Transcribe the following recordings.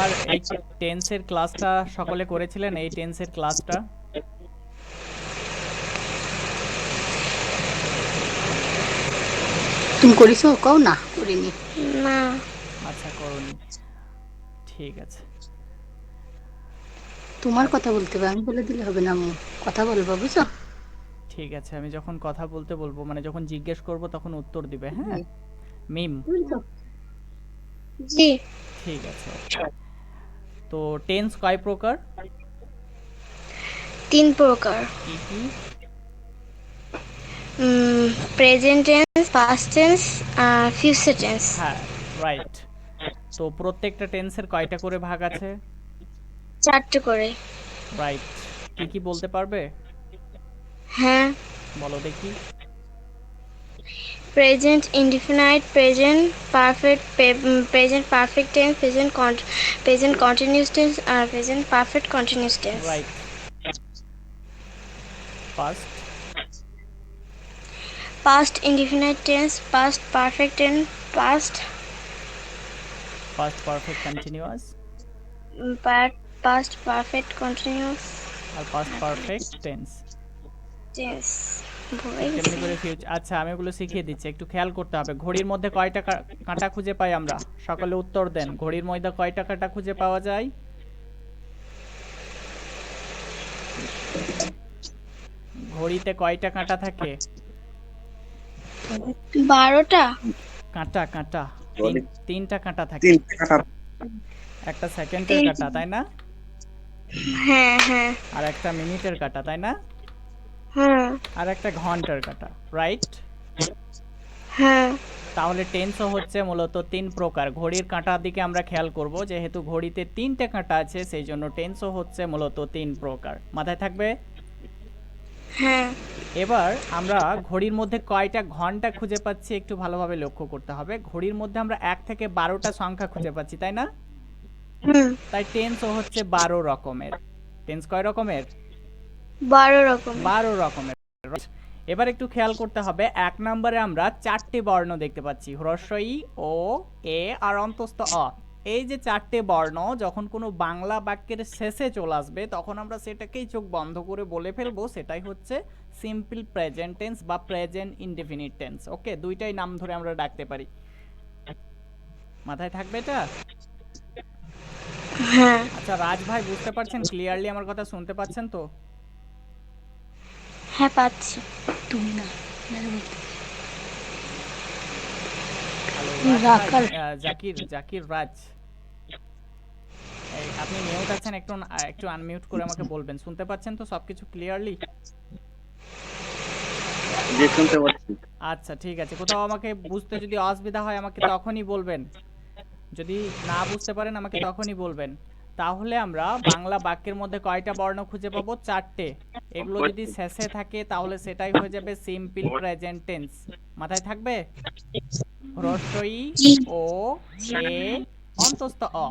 আর এই টেন্সের ক্লাসটা সকলে করেছিলেন, এই টেন্সের ক্লাসটা? তুমি করিছো? কও না করিনি। না। আচ্ছা, করনি, ঠিক আছে। তোমার আচ্ছা, কথা বলতে হবে, আমি বলে দিলে হবে না আম্মু। কথা বলবো বুঝছো? ঠিক আছে, আমি যখন কথা বলতে বলবো মানে যখন জিজ্ঞেস করব তখন উত্তর দিবে, হ্যাঁ? মিম। বুঝছো? জি। ঠিক আছে, ওকে। তো টেন্স কয় প্রকার? 3 প্রকার। কি কি? Present tense, past tense, future tense. হ্যাঁ, রাইট। তো প্রত্যেকটা টেন্সের কয়টা করে ভাগ আছে? 4টে করে। রাইট। কি কি বলতে পারবে? হ্যাঁ। বলো দেখি। Present indefinite, present perfect, present perfect tense, present continuous tense আর present perfect continuous tense. Right. First. Past indefinite tense, past perfect tense, past first perfect continuous past perfect continuous আর পাস্ট পারফেক্ট টেন্স। টেন্স। ভুলে তো গেছি। তেমনি করে future. আচ্ছা, আমি ওগুলো শিখিয়ে দিচ্ছি, একটু খেয়াল করতে হবে। ঘড়ির মধ্যে কয়টা কাঁটা খুঁজে পাই আমরা? সকলে উত্তর দেন। ঘড়ির মধ্যে কয়টা কাঁটা খুঁজে পাওয়া যায়? ঘড়িতে কয়টা কাঁটা থাকে? 12টা। কাঁটা কাঁটা বলে তিনটা কাঁটা থাকে। তিনটে কাটা। একটা সেকেন্ডের তিন। কাঁটা, তাই না? হ্যাঁ হ্যাঁ আর একটা মিনিটের কাঁটা, তাই না? হ্যাঁ আর একটা ঘন্টার কাঁটা, রাইট? হ্যাঁ। তাহলে টেন্সও হচ্ছে মূলত 3 প্রকার। ঘড়ির কাঁটার দিকে আমরা খেয়াল করব, যেহেতু ঘড়িতে 3টে কাঁটা আছে সেই জন্য টেন্সও হচ্ছে মূলত 3 প্রকার। মাথায় থাকবে? হ্যাঁ। এবার আমরা ঘড়ির মধ্যে কয়টা ঘন্টা খুঁজে পাচ্ছি একটু ভালোভাবে লক্ষ্য করতে হবে। ঘড়ির মধ্যে আমরা 1 থেকে 12টা সংখ্যা খুঁজে পাচ্ছি, তাই না? হুম। তাই টেন্সও হচ্ছে 12 রকমের। টেন্স কয় রকমের? 12 রকমের। 12 রকমের। এবার একটু খেয়াল করতে হবে, 1 নম্বরে আমরা 4টে বর্ণ দেখতে পাচ্ছি, হ্রস্ব ই, ও, এ আর অন্তস্থ অ। এই যে 4টে বর্ণ যখন কোনো বাংলা বাক্যের শেষে চলে আসবে তখন আমরা সেটাকেই চোখ বন্ধ করে বলে ফেলবো, সেটাই হচ্ছে সিম্পল প্রেজেন্ট টেন্স বা প্রেজেন্ট ইনডেফিনিট টেন্স। ওকে, দুইটাই নাম ধরে আমরা ডাকতে পারি। মাথায় থাকবে এটা? হ্যাঁ। আচ্ছা, রাজ ভাই বুঝতে পারছেন ক্লিয়ারলি? আমার কথা শুনতে পাচ্ছেন তো? হ্যাঁ পাচ্ছি। তুমি না, মেরে বলতে। হ্যালো রাজ ভাই, রাখাল। জাকির জাকির রাজ, এই আপনি মিউট আছেন, একটু একটু আনমিউট করে আমাকে বলবেন শুনতে পাচ্ছেন তো সবকিছু ক্লিয়ারলি? যে শুনতে পাচ্ছি। আচ্ছা, ঠিক আছে। কোথাও আমাকে বুঝতে যদি অসুবিধা হয় আমাকে তখনই বলবেন। যদি না বুঝতে পারেন আমাকে তখনই বলবেন। তাহলে আমরা বাংলা বাক্যের মধ্যে কয়টা বর্ণ খুঁজে পাবো? 4টে। এগুলো যদি শেষে থাকে তাহলে সেটাই হয়ে যাবে সিম্পল প্রেজেন্ট টেন্স। মাথায় থাকবে? হ্রস্ব ই, জি। ও, এ, অন্তস্থ অ।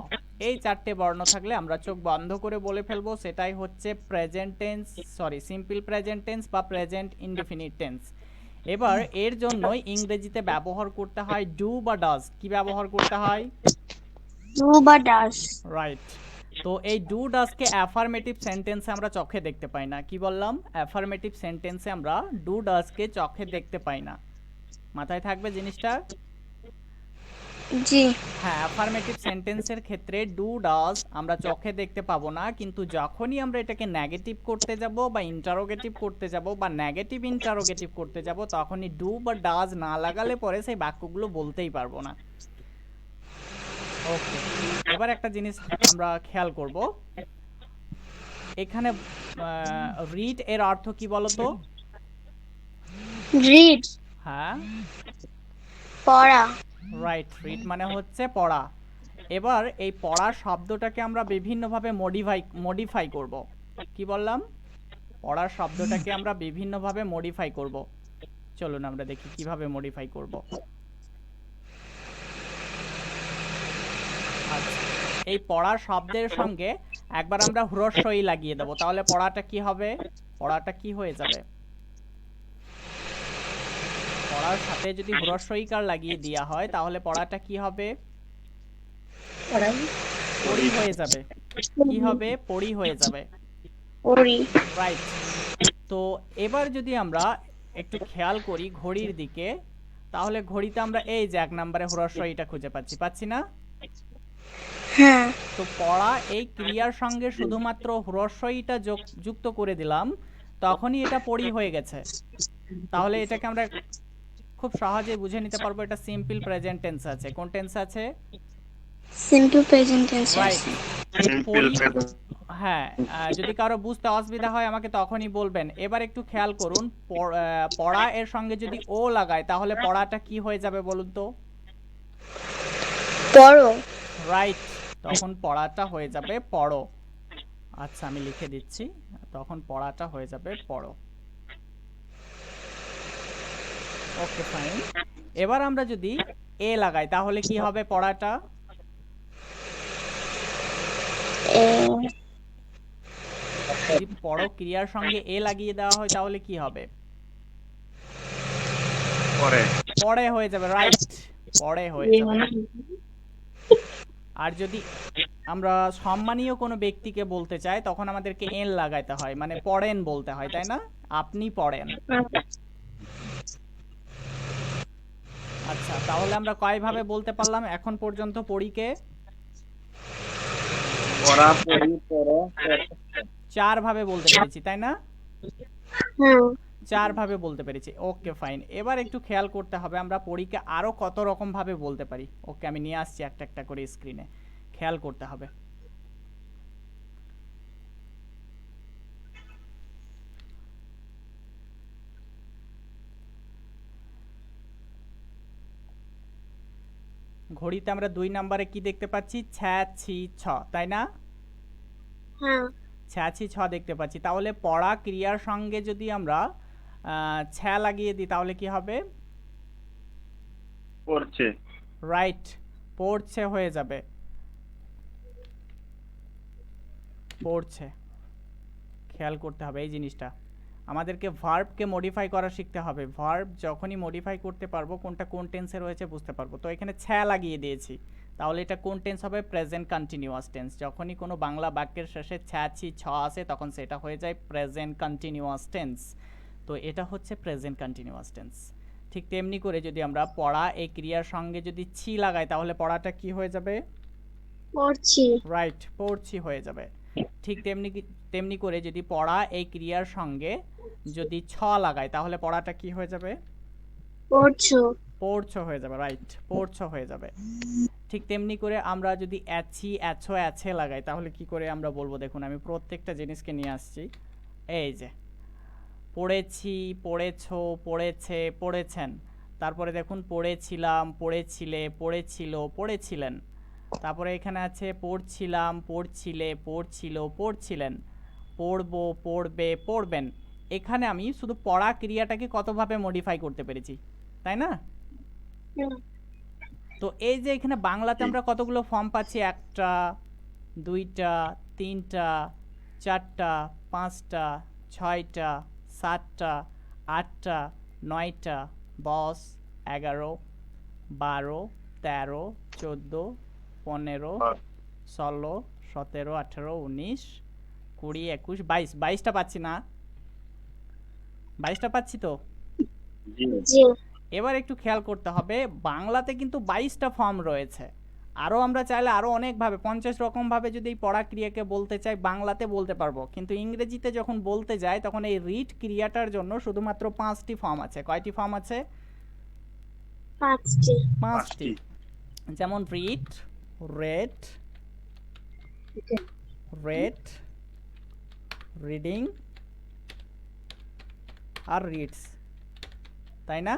এই 4টে বর্ণ থাকলে আমরা চোখ বন্ধ করে বলে ফেলবো সেটাই হচ্ছে present tense, sorry simple present tense বা প্রেজেন্ট ইনডেফিনিট টেন্স। এবার এর জন্যই ইংরেজিতে ব্যবহার করতে হয় ডু বা ডাজ। কি ব্যবহার করতে হয়? ডু বা ডাস। রাইট। তো এই ডু ডাজকে অ্যাফার্মেটিভ সেন্টেন্সে আমরা চোখে দেখতে পাই না। কি বললাম? অ্যাফার্মেটিভ সেন্টেন্সে আমরা ডু ডাজকে চোখে দেখতে পাই না। মাথায় থাকবে জিনিসটা? জি। হ্যাঁ, অ্যাফার্মেটিভ সেন্টেন্সের ক্ষেত্রে ডু ডাজ আমরা চোখে দেখতে পাবো না, কিন্তু যখনই আমরা এটাকে নেগেটিভ করতে যাব বা ইন্টারোগেটিভ করতে যাব বা নেগেটিভ ইন্টারোগেটিভ করতে যাব তখনই ডু বা ডাজ না লাগালে পরে সেই বাক্যগুলো বলতেই পারবো না। ওকে, এবার একটা জিনিস আমরা খেয়াল করব, এখানে রিড এর অর্থ কি বলতো? রিড। হ্যাঁ, পড়া। রাইট, রিড মানে হচ্ছে পড়া। এবার এই পড়া শব্দটাকে আমরা বিভিন্নভাবে মডিফাই করব। কি বললাম? পড়ার শব্দটাকে আমরা বিভিন্নভাবে মডিফাই করব। চলুন আমরা দেখি কিভাবে মডিফাই করব। আচ্ছা, এই পড়ার শব্দের সঙ্গে একবার আমরা হ্রস্ব ই লাগিয়ে দেব, তাহলে পড়াটা কি হবে? পড়াটা কি হয়ে যাবে? পড়ার সাথে যদি হ্রস্ব ইকার লাগিয়ে দেওয়া হয় তাহলে পড়াটা কি হবে? পড়াই। পরি হয়ে যাবে। কি হবে? পরি হয়ে যাবে। পরি। রাইট। তো এবার যদি আমরা একটু খেয়াল করি ঘড়ির দিকে, তাহলে ঘড়িতে আমরা এই যে 1 নম্বরে হ্রস্বইটা খুঁজে পাচ্ছি না? হ্যাঁ। তো পড়া এই ক্রিয়ার সঙ্গে শুধুমাত্র হ্রস্বইটা যুক্ত করে দিলাম, তখনই এটা পরি হয়ে গেছে। তাহলে এটাকে আমরা খুব সহজেই বুঝে নিতে পারবো এটা সিম্পল প্রেজেন্ট টেন্স আছে। কোন টেন্স আছে? Simple present tense right. আছে। এই পরি, হ্যাঁ, যদি কারো বুঝতে অসুবিধা হয় আমাকে তখনই বলবেন। এবার একটু খেয়াল করুন, পড়া এর সঙ্গে যদি ও লাগায় তাহলে পড়াটা কি হয়ে যাবে বলুন তো? পড়ো। রাইট, তখন পড়াটা হয়ে যাবে পড়ো। আচ্ছা আমি লিখে দিচ্ছি, তখন পড়াটা হয়ে যাবে পড়ো। Okay fine. এবার আমরা যদি এ লাগাই তাহলে কি হবে পড়াটা? যদি পড়ো ক্রিয়ার সঙ্গে এ লাগিয়ে দেওয়া হয় তাহলে কি হবে? পরে পড়ে হয়ে যাবে। রাইট, পড়ে হয়ে যাবে। আর যদি আমরা সম্মানীয় কোনো ব্যক্তিকে বলতে চাই তখন আমাদেরকে এন লাগাইতে হয়, মানে পড়েন বলতে হয়, তাই না? আপনি পড়েন। আচ্ছা, তাহলে আমরা কয়ভাবে বলতে পারলাম এখন পর্যন্ত পড়িকে? পড়া, পড়ি, পড়ো, 4 ভাবে বলতে পেরেছি, তাই না? হুম। 4 ভাবে বলতে পেরেছি। Okay fine. এবার একটু খেয়াল করতে হবে আমরা পড়িকে আরো কত রকম ভাবে বলতে পারি। ওকে, আমি নিয়ে আসছি একটা একটা করে স্ক্রিনে, খেয়াল করতে হবে। ঘড়িতে আমরা 2 নম্বরে কি দেখতে পাচ্ছি? ছ্যা ছি ছ, তাই না? হ্যাঁ। ছ্যা ছি ছ দেখতে পাচ্ছি। তাহলে পড়া ক্রিয়ার সঙ্গে যদি আমরা ছ্যা লাগিয়ে দিই তাহলে কি হবে? পড়ছে। রাইট, পড়ছে হয়ে যাবে। পড়ছে। খেয়াল করতে হবে এই জিনিসটা। আমাদেরকে ভার্বকে মডিফাই করা শিখতে হবে। ভার্ব যখনই মডিফাই করতে পারবো কোনটা কোন টেন্সে রয়েছে বুঝতে পারবো। তো এখানে ছ্যা লাগিয়ে দিয়েছি, তাহলে এটা কোন টেন্স হবে? Present continuous tense. যখনই কোনো বাংলা বাক্যের শেষে ছ্যা ছি ছ আসে তখন সেটা হয়ে যায় প্রেজেন্ট কন্টিনিউয়াস টেন্স। তো এটা হচ্ছে প্রেজেন্ট কন্টিনিউয়াস টেন্স। ঠিক তেমনি করে যদি আমরা পড়া এই ক্রিয়ার সঙ্গে যদি ছি লাগাই তাহলে পড়াটা কি হয়ে যাবে? পড়ছি। রাইট, পড়ছি হয়ে যাবে। ঠিক তেমনি করে যদি পড়া এই ক্রিয়ার সঙ্গে যদি ছ লাগাই তাহলে পড়াটা কি হয়ে যাবে? পড়ছো। পড়ছো হয়ে যাবে। রাইট, পড়ছো হয়ে যাবে। ঠিক তেমনি করে আমরা যদি এছি এছো এছে লাগাই তাহলে কি করে আমরা বলবো? দেখুন আমি প্রত্যেকটা জিনিসকে নিয়ে আসছি। এই যে পড়েছি, পড়েছো, পড়েছে, পড়েছেন। তারপরে দেখুন পড়েছিলাম, পড়েছিলে, পড়েছিল, পড়েছিলেন। তারপরে এখানে আছে পড়ছিলাম, পড়ছিলে, পড়ছিল, পড়ছিলেন। পড়বো, পড়বে, পড়বেন। এখানে আমি শুধু পড়া ক্রিয়াটাকে কতভাবে মডিফাই করতে পেরেছি, তাই না? তো এই যে এখানে বাংলাতে আমরা কতগুলো ফর্ম পাচ্ছি? 1টা, 2টা, 3টা, 4টা, 5টা, 6টা, 7টা, 8টা, 9টা, 10, 11, 12, 13, 14, 15, 16, 17, 18, 19, 20, 21, 22। 22টা পাচ্ছি না? 22টা পাচ্ছি তো? জি। এবার একটু খেয়াল করতে হবে বাংলাতে কিন্তু 22টা ফর্ম রয়েছে। আরও আমরা চাইলে আরও অনেকভাবে 50 রকমভাবে যদি এই পড়া ক্রিয়াকে বলতে চাই বাংলাতে বলতে পারবো, কিন্তু ইংরেজিতে যখন বলতে যাই তখন এই রিড ক্রিয়াটার জন্য শুধুমাত্র 5টি ফর্ম আছে। কয়টি ফর্ম আছে? 5টি। 5টি। যেমন রিড, রেড, রেড, রিডিং আর রিডস, তাই না?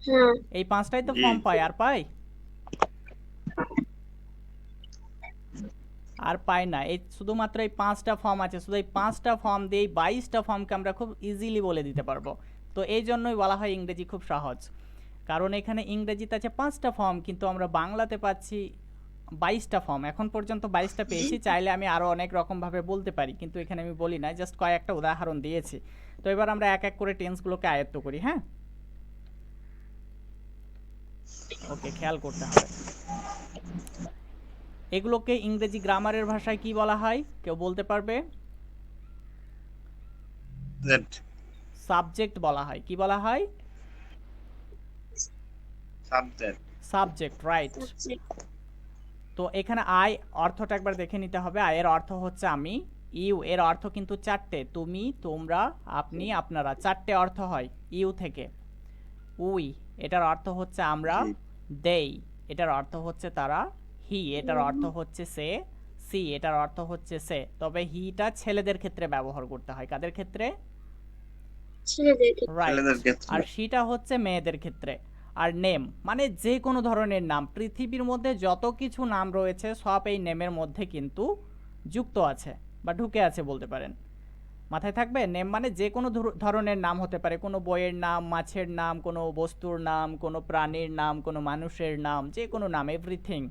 হ্যাঁ। এই 5টাই তো ফর্ম পাই, আর পাই? আর পাই না। এই শুধুমাত্র এই 5টা ফর্ম আছে। শুধু এই 5টা ফর্ম দিয়ে 22টা ফর্মকে আমরা খুব ইজিলি বলে দিতে পারবো। তো এই জন্যই বলা হয় ইংরেজি খুব সহজ, কারণ এখানে ইংরেজিতে আছে 5টা ফর্ম কিন্তু আমরা বাংলাতে পাচ্ছি 22টা ফর্ম। এখন পর্যন্ত 22টা পেয়েছি, চাইলে আমি আরও অনেক রকমভাবে বলতে পারি, কিন্তু এখানে আমি বলি না, জাস্ট কয়েকটা উদাহরণ দিয়েছি। তো এবার আমরা এক এক করে টেন্সগুলোকে আয়ত্ত করি। হ্যাঁ, ওকে, খেয়াল করতে হবে। এগুলোকে ইংরেজি গ্রামারের ভাষায় কি বলা হয় কেউ বলতে পারবে? জেড সাবজেক্ট বলা হয়। কি বলা হয়? Subject subject, right. তো এখানে আই অর্থটা একবার দেখে নিতে হবে। আই এর অর্থ হচ্ছে আমি। ইউ এর অর্থ কিন্তু চারটে, তুমি, তোমরা, আপনি, আপনারা, চারটে অর্থ হয় ইউ থেকে। উই এটার অর্থ হচ্ছে আমরা। দেই এটার অর্থ হচ্ছে তারা। হি এটার অর্থ হচ্ছে সে। সি এটার অর্থ হচ্ছে সে। তবে হিটা ছেলেদের ক্ষেত্রে ব্যবহার করতে হয়। কাদের ক্ষেত্রে? রাইট। ছেলেদের ক্ষেত্রে। আর সিটা হচ্ছে মেয়েদের ক্ষেত্রে। আর নেম মানে যে কোনো ধরনের নাম, পৃথিবীর মধ্যে যত কিছু নাম রয়েছে সব এই নেমের মধ্যে কিন্তু যুক্ত আছে বা ঢুকে আছে বলতে পারেন। মাথায় থাকবে, নেম মানে যে কোনো ধরনের নাম হতে পারে, কোনো বইয়ের নাম, মাছের নাম, কোনো বস্তুর নাম, কোনো প্রাণীর নাম, কোনো মানুষের নাম, যে কোনো নাম, এভরিথিং।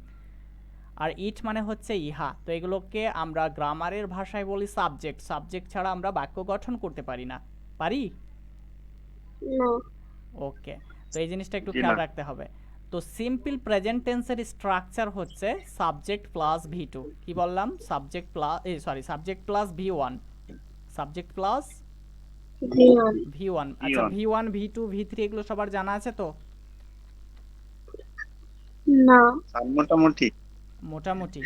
আর ইট মানে হচ্ছে ইহা। তো এগুলোকে আমরা গ্রামারের ভাষায় বলি সাবজেক্ট। সাবজেক্ট ছাড়া আমরা বাক্য গঠন করতে পারি না। পারি? ওকে, তো এই জিনিসটা একটু জি খেয়াল না। রাখতে হবে। তো সিম্পল প্রেজেন্ট টেন্সের স্ট্রাকচার হচ্ছে সাবজেক্ট প্লাস ভি2। কি বললাম? Subject plus subject plus V1, subject plus V1. আচ্ছা, V1 ভি1, ভি2, ভি3 এগুলো সবার জানা আছে তো? না। মোটামুটি। মোটামুটি।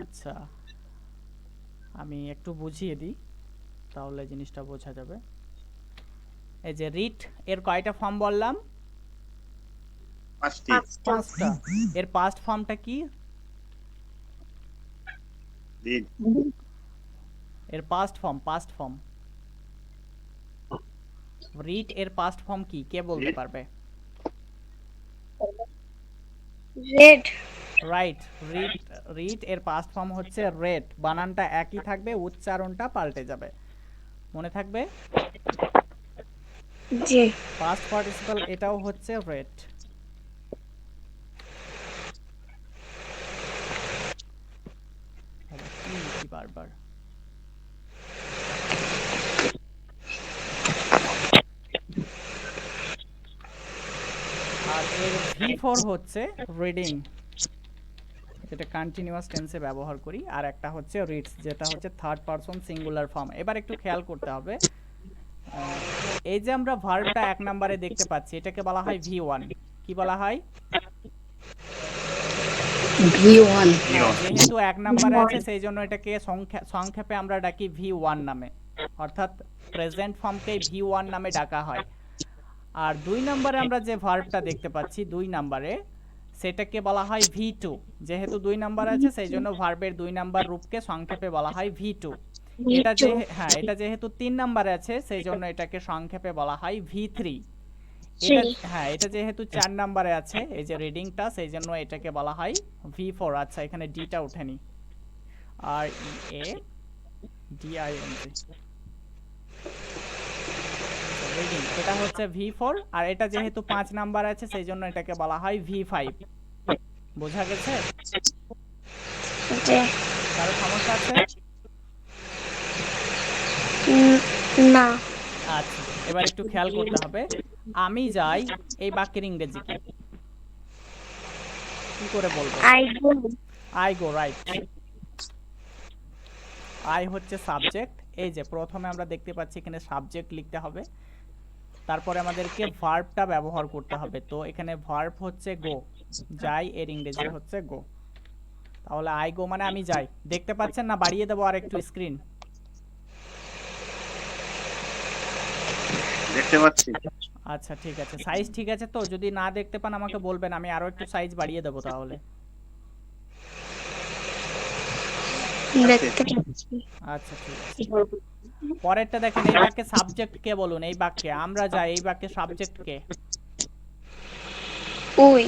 আচ্ছা, আমি একটু বুঝিয়ে দিই তাহলে জিনিসটা বোঝা যাবে। এই যে রিড এর কয়টা ফর্ম বললাম? 5টি। 5টা। এর পাস্ট ফর্মটা কি? রিড এর পাস্ট ফর্ম রিড এর পাস্ট ফর্ম কি কে বলতে Read? পারবে? রেড। রাইট। রিড এর পাস্ট ফর্ম হচ্ছে রেড। বানানটা একই থাকবে, উচ্চারণটা পাল্টে যাবে। মনে থাকবে? জি। পাস্ট পার্টিসিপল এটাও হচ্ছে রেড। কি বারবার আর এর V4 হচ্ছে রিডিং, যেটা কন্টিনিউয়াস টেন্সে ব্যবহার করি। আর একটা হচ্ছে রিডস, যেটা হচ্ছে থার্ড পারসন সিঙ্গুলার ফর্ম। এবার একটু খেয়াল করতে হবে, এই যে আমরা ভার্বটা 1 নম্বরে দেখতে পাচ্ছি, এটাকে বলা হয় V1। কি বলা হয়? V1 যেহেতু 1 নম্বরে আছে সেই জন্য এটাকে সংক্ষেপে আমরা ডাকি V1 নামে, অর্থাৎ প্রেজেন্ট ফর্মকে V1 নামে ডাকা হয়। আর 2 নম্বরে আমরা যে ভার্বটা দেখতে পাচ্ছি 2 নম্বরে, সেটাকে বলা হয় V2। যেহেতু 2 নাম্বার আছে সেই জন্য ভার্বের 2 নাম্বার রূপকে সংক্ষেপে বলা হয় V2। এটা এটা যেহেতু 3 নম্বরে আছে সেই জন্য এটাকে সংক্ষেপে বলা হয় V3। এটা যেহেতু 4 নম্বরে আছে এই যে রিডিংটা, সেই জন্য এটাকে বলা হয় V4। আচ্ছা, এখানে ডিটা ওঠেনি, আর A D I N G, reading এটা হচ্ছে V4। আর এটা যেহেতু 5 নাম্বার আছে সেই জন্য এটাকে বলা হয় V5। বোঝা গেছে? কারো সমস্যা আছে? না। আচ্ছা, এবার একটু খেয়াল করতে হবে। আমি যাই এই বাক্যের ইংরেজি কি করে বলবো? I go, right. আই হচ্ছে সাবজেক্ট। এই যে প্রথমে আমরা দেখতে পাচ্ছি এখানে সাবজেক্ট লিখতে হবে, তারপরে আমাদেরকে ভার্বটা ব্যবহার করতে হবে। তো এখানে ভার্ব হচ্ছে গো, যাই এর ইংরেজি হচ্ছে গো। তাহলে আই গো মানে আমি যাই। দেখতে পাচ্ছেন না? বাড়িয়ে দেবো আর একটু স্ক্রিন। দেখতে পাচ্ছি। আচ্ছা, ঠিক আছে। সাইজ ঠিক আছে তো? যদি না দেখতে পান আমাকে বলবেন, আমি আরো একটু সাইজ বাড়িয়ে দেবো তাহলে। দেখতে পাচ্ছি। আচ্ছা, ঠিক আছে। পরেরটা দেখেন, এই বাক্যে সাবজেক্ট কে বলুন? এই বাক্যে আমরা যাই, এই বাক্যে subject K? We.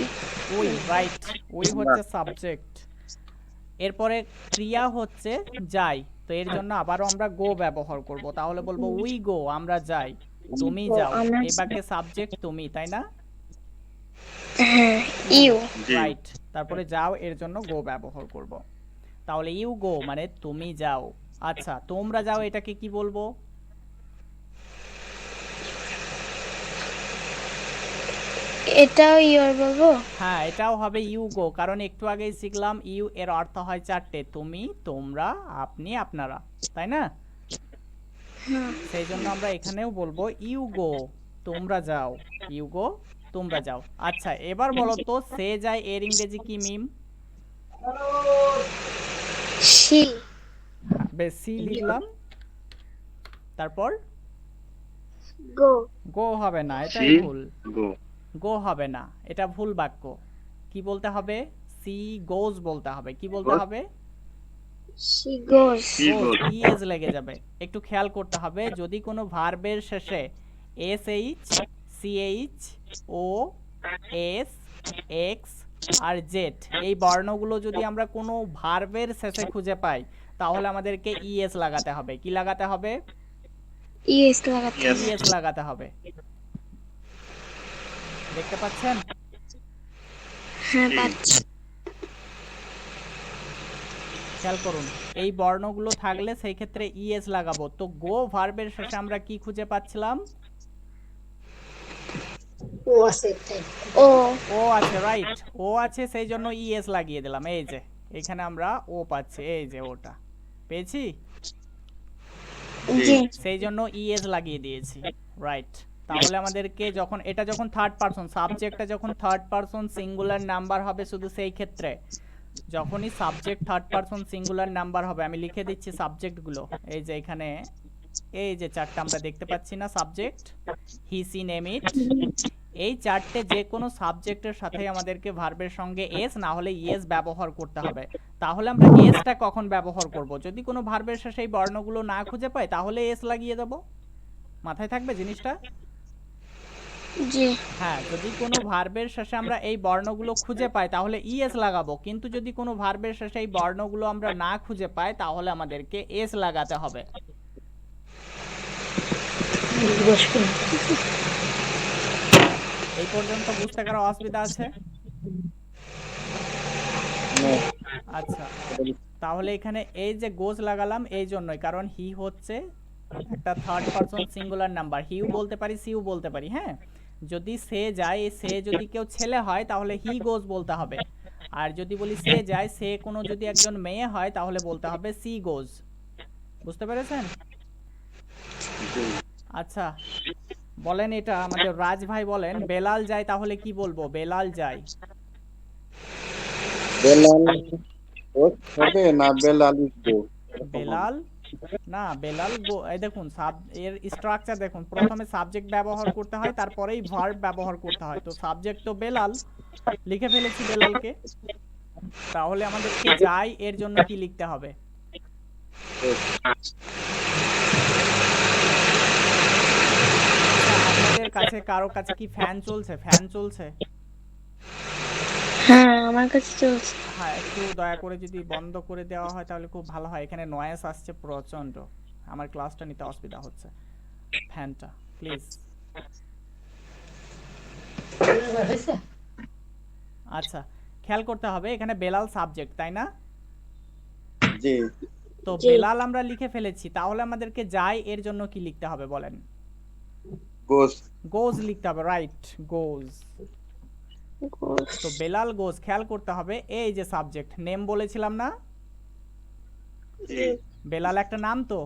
We, right. We হচ্ছে সাবজেক্ট। এরপরে ক্রিয়া হচ্ছে যাই, তো এর জন্য আবারও আমরা গো ব্যবহার করব। তাহলে বলবো উই গো, আমরা যাই। তুমি যাও। এই বাক্যে সাবজেক্ট তুমি, তাই না? হ্যাঁ, ইউ। রাইট। তারপরে যাও এর জন্য গো ব্যবহার করব। তাহলে ইউ গো মানে তুমি যাও। আচ্ছা, তোমরা যাও এটাকে কি বলবো? এটাও ইওর বলবো? হ্যাঁ, এটাও হবে ইউ গো, কারণ একটু আগেই শিখলাম ইউ এর অর্থ হয় চারটে, তুমি, তোমরা, আপনি, আপনারা, তাই না? সেই জন্য আমরা এখানেও বলবো ইউ গো, তোমরা যাও, ইউ গো, তোমরা যাও। আচ্ছা, এবার বলো তো সে যায় এর ইংরেজি কি মিম? শি। বেশ, সি লিখলাম, তারপর গো। গো হবে না, এটাই সি ভুল। গো গো হবে না, এটা ভুল বাক্য। কি বলতে হবে? সি গোজ বলতে হবে। কি বলতে Goes? হবে? She goes. She goes, goes ES লেগে যাবে। একটু খেয়াল করতে হবে, যদি কোনো ভার্বের শেষে এস এইচ, সিএইচ, ও, এস, এক্স আর জেড এই বর্ণগুলো যদি আমরা কোনো ভার্বের শেষে খুঁজে পাই, তাহলে আমাদেরকে ইএস লাগাতে হবে। কি লাগাতে হবে? ইএস লাগাতে Yes. হবে। ইএস লাগাতে হবে। দেখতে পাচ্ছেন? হ্যাঁ, জি। পাচ্ছি। খেয়াল করুন, এই বর্ণগুলো থাকলে সেই ক্ষেত্রে ইএস লাগাবো। তো গো ভার্বের শেষে আমরা কি খুঁজে পাচ্ছিলাম? ও আছে তাই। ও। ও আছে, রাইট, ও আছে, সেই জন্য ইএস লাগিয়ে দিলাম। এই যে এখানে আমরা ও পাচ্ছি, এই যে ওটা পেয়েছি, জি। সেই জন্য ইএস লাগিয়ে দিয়েছি, রাইট। তাহলে আমাদেরকে যখন এটা যখন থার্ড পারসন, সাবজেক্টটা যখন থার্ড পারসন সিঙ্গুলার নাম্বার হবে, শুধু সেই ক্ষেত্রে যখনই subject third person singular number হবে, আমি লিখে দিচ্ছি সাবজেক্টগুলো। এই যে এখানে এই যে চারটা আমরা দেখতে পাচ্ছি না সাবজেক্ট, হি, সি, নেম, ইট, এই চারটে যে কোনো সাবজেক্টের সাথে আমাদেরকে ভার্বের সঙ্গে এস না হলে ইএস ব্যবহার করতে হবে। তাহলে আমরা এসটা কখন ব্যবহার করব? যদি কোনো ভার্বের শেষে এই বর্ণগুলো না খুঁজে পাই, তাহলে এস লাগিয়ে দেব। মাথায় থাকবে জিনিসটা? জি। হ্যাঁ, যদি কোনো ভার্বের শেষে আমরা এই বর্ণগুলো খুঁজে পাই তাহলে ইএস লাগাবো, কিন্তু যদি কোনো ভার্বের শেষে এই বর্ণগুলো আমরা না খুঁজে পাই তাহলে আমাদেরকে এস লাগাতে হবে। এই পর্যন্ত বুঝতে কারো অসুবিধা আছে? আচ্ছা, তাহলে এখানে এই যে গোজ লাগালাম এই জন্যই, কারণ হি হচ্ছে একটা থার্ড পারসন সিঙ্গুলার নাম্বার, হিউ বলতে পারি, সিউ বলতে পারি। হ্যাঁ, যদি সে যায়, সে যদি কেউ ছেলে হয় তাহলে হি গোজ বলতে হবে। আর যদি বলি সে যায়, সে কোনো যদি একজন মেয়ে হয় তাহলে বলতে হবে সি গোজ। বুঝতে পেরেছেন? আচ্ছা, বলেন, এটা আমাদের রাজ ভাই বলেন, বেলাল যায় তাহলে কি বলবো? বেলাল যায়, বেলাল গোস হবে না বেলাল ইজ গো? বেলাল না, বেলাল গো। এই দেখুন এর স্ট্রাকচার দেখুন, প্রথমে সাবজেক্ট ব্যবহার করতে হয়, তারপরেই ভার্ব ব্যবহার করতে হয়। তো সাবজেক্ট তো বেলাল, লিখে ফেলেছি বেলালকে। তাহলে আমাদেরকে যাই এর জন্য কি লিখতে হবে? আপনাদের কাছে কারো কাছে কি ফ্যান চলছে? ফ্যান চলছে? হ্যাঁ, আমার কাছে চলছে। হ্যাঁ, একটু দয়া করে যদি বন্ধ করে দেওয়া হয় তাহলে খুব ভালো হয়। এখানে নয়েজ আসছে প্রচন্ড, আমার ক্লাসটা নিতে অসুবিধা হচ্ছে। ফ্যানটা প্লিজ। হয়েছে? আচ্ছা, খেয়াল করতে হবে, এখানে বেলাল সাবজেক্ট, তাই না? জি। তো জি। বেলাল আমরা লিখে ফেলেছি, তাহলে আমাদেরকে যাই এর জন্য কি লিখতে হবে বলেন? গোস। গোজ লিখতে হবে, রাইট, গোজ। গোজ। তো বেলাল গোজ, খেয়াল করতে হবে এই যে সাবজেক্ট, নেম বলেছিলাম না? জি বেলাল একটা নাম তো,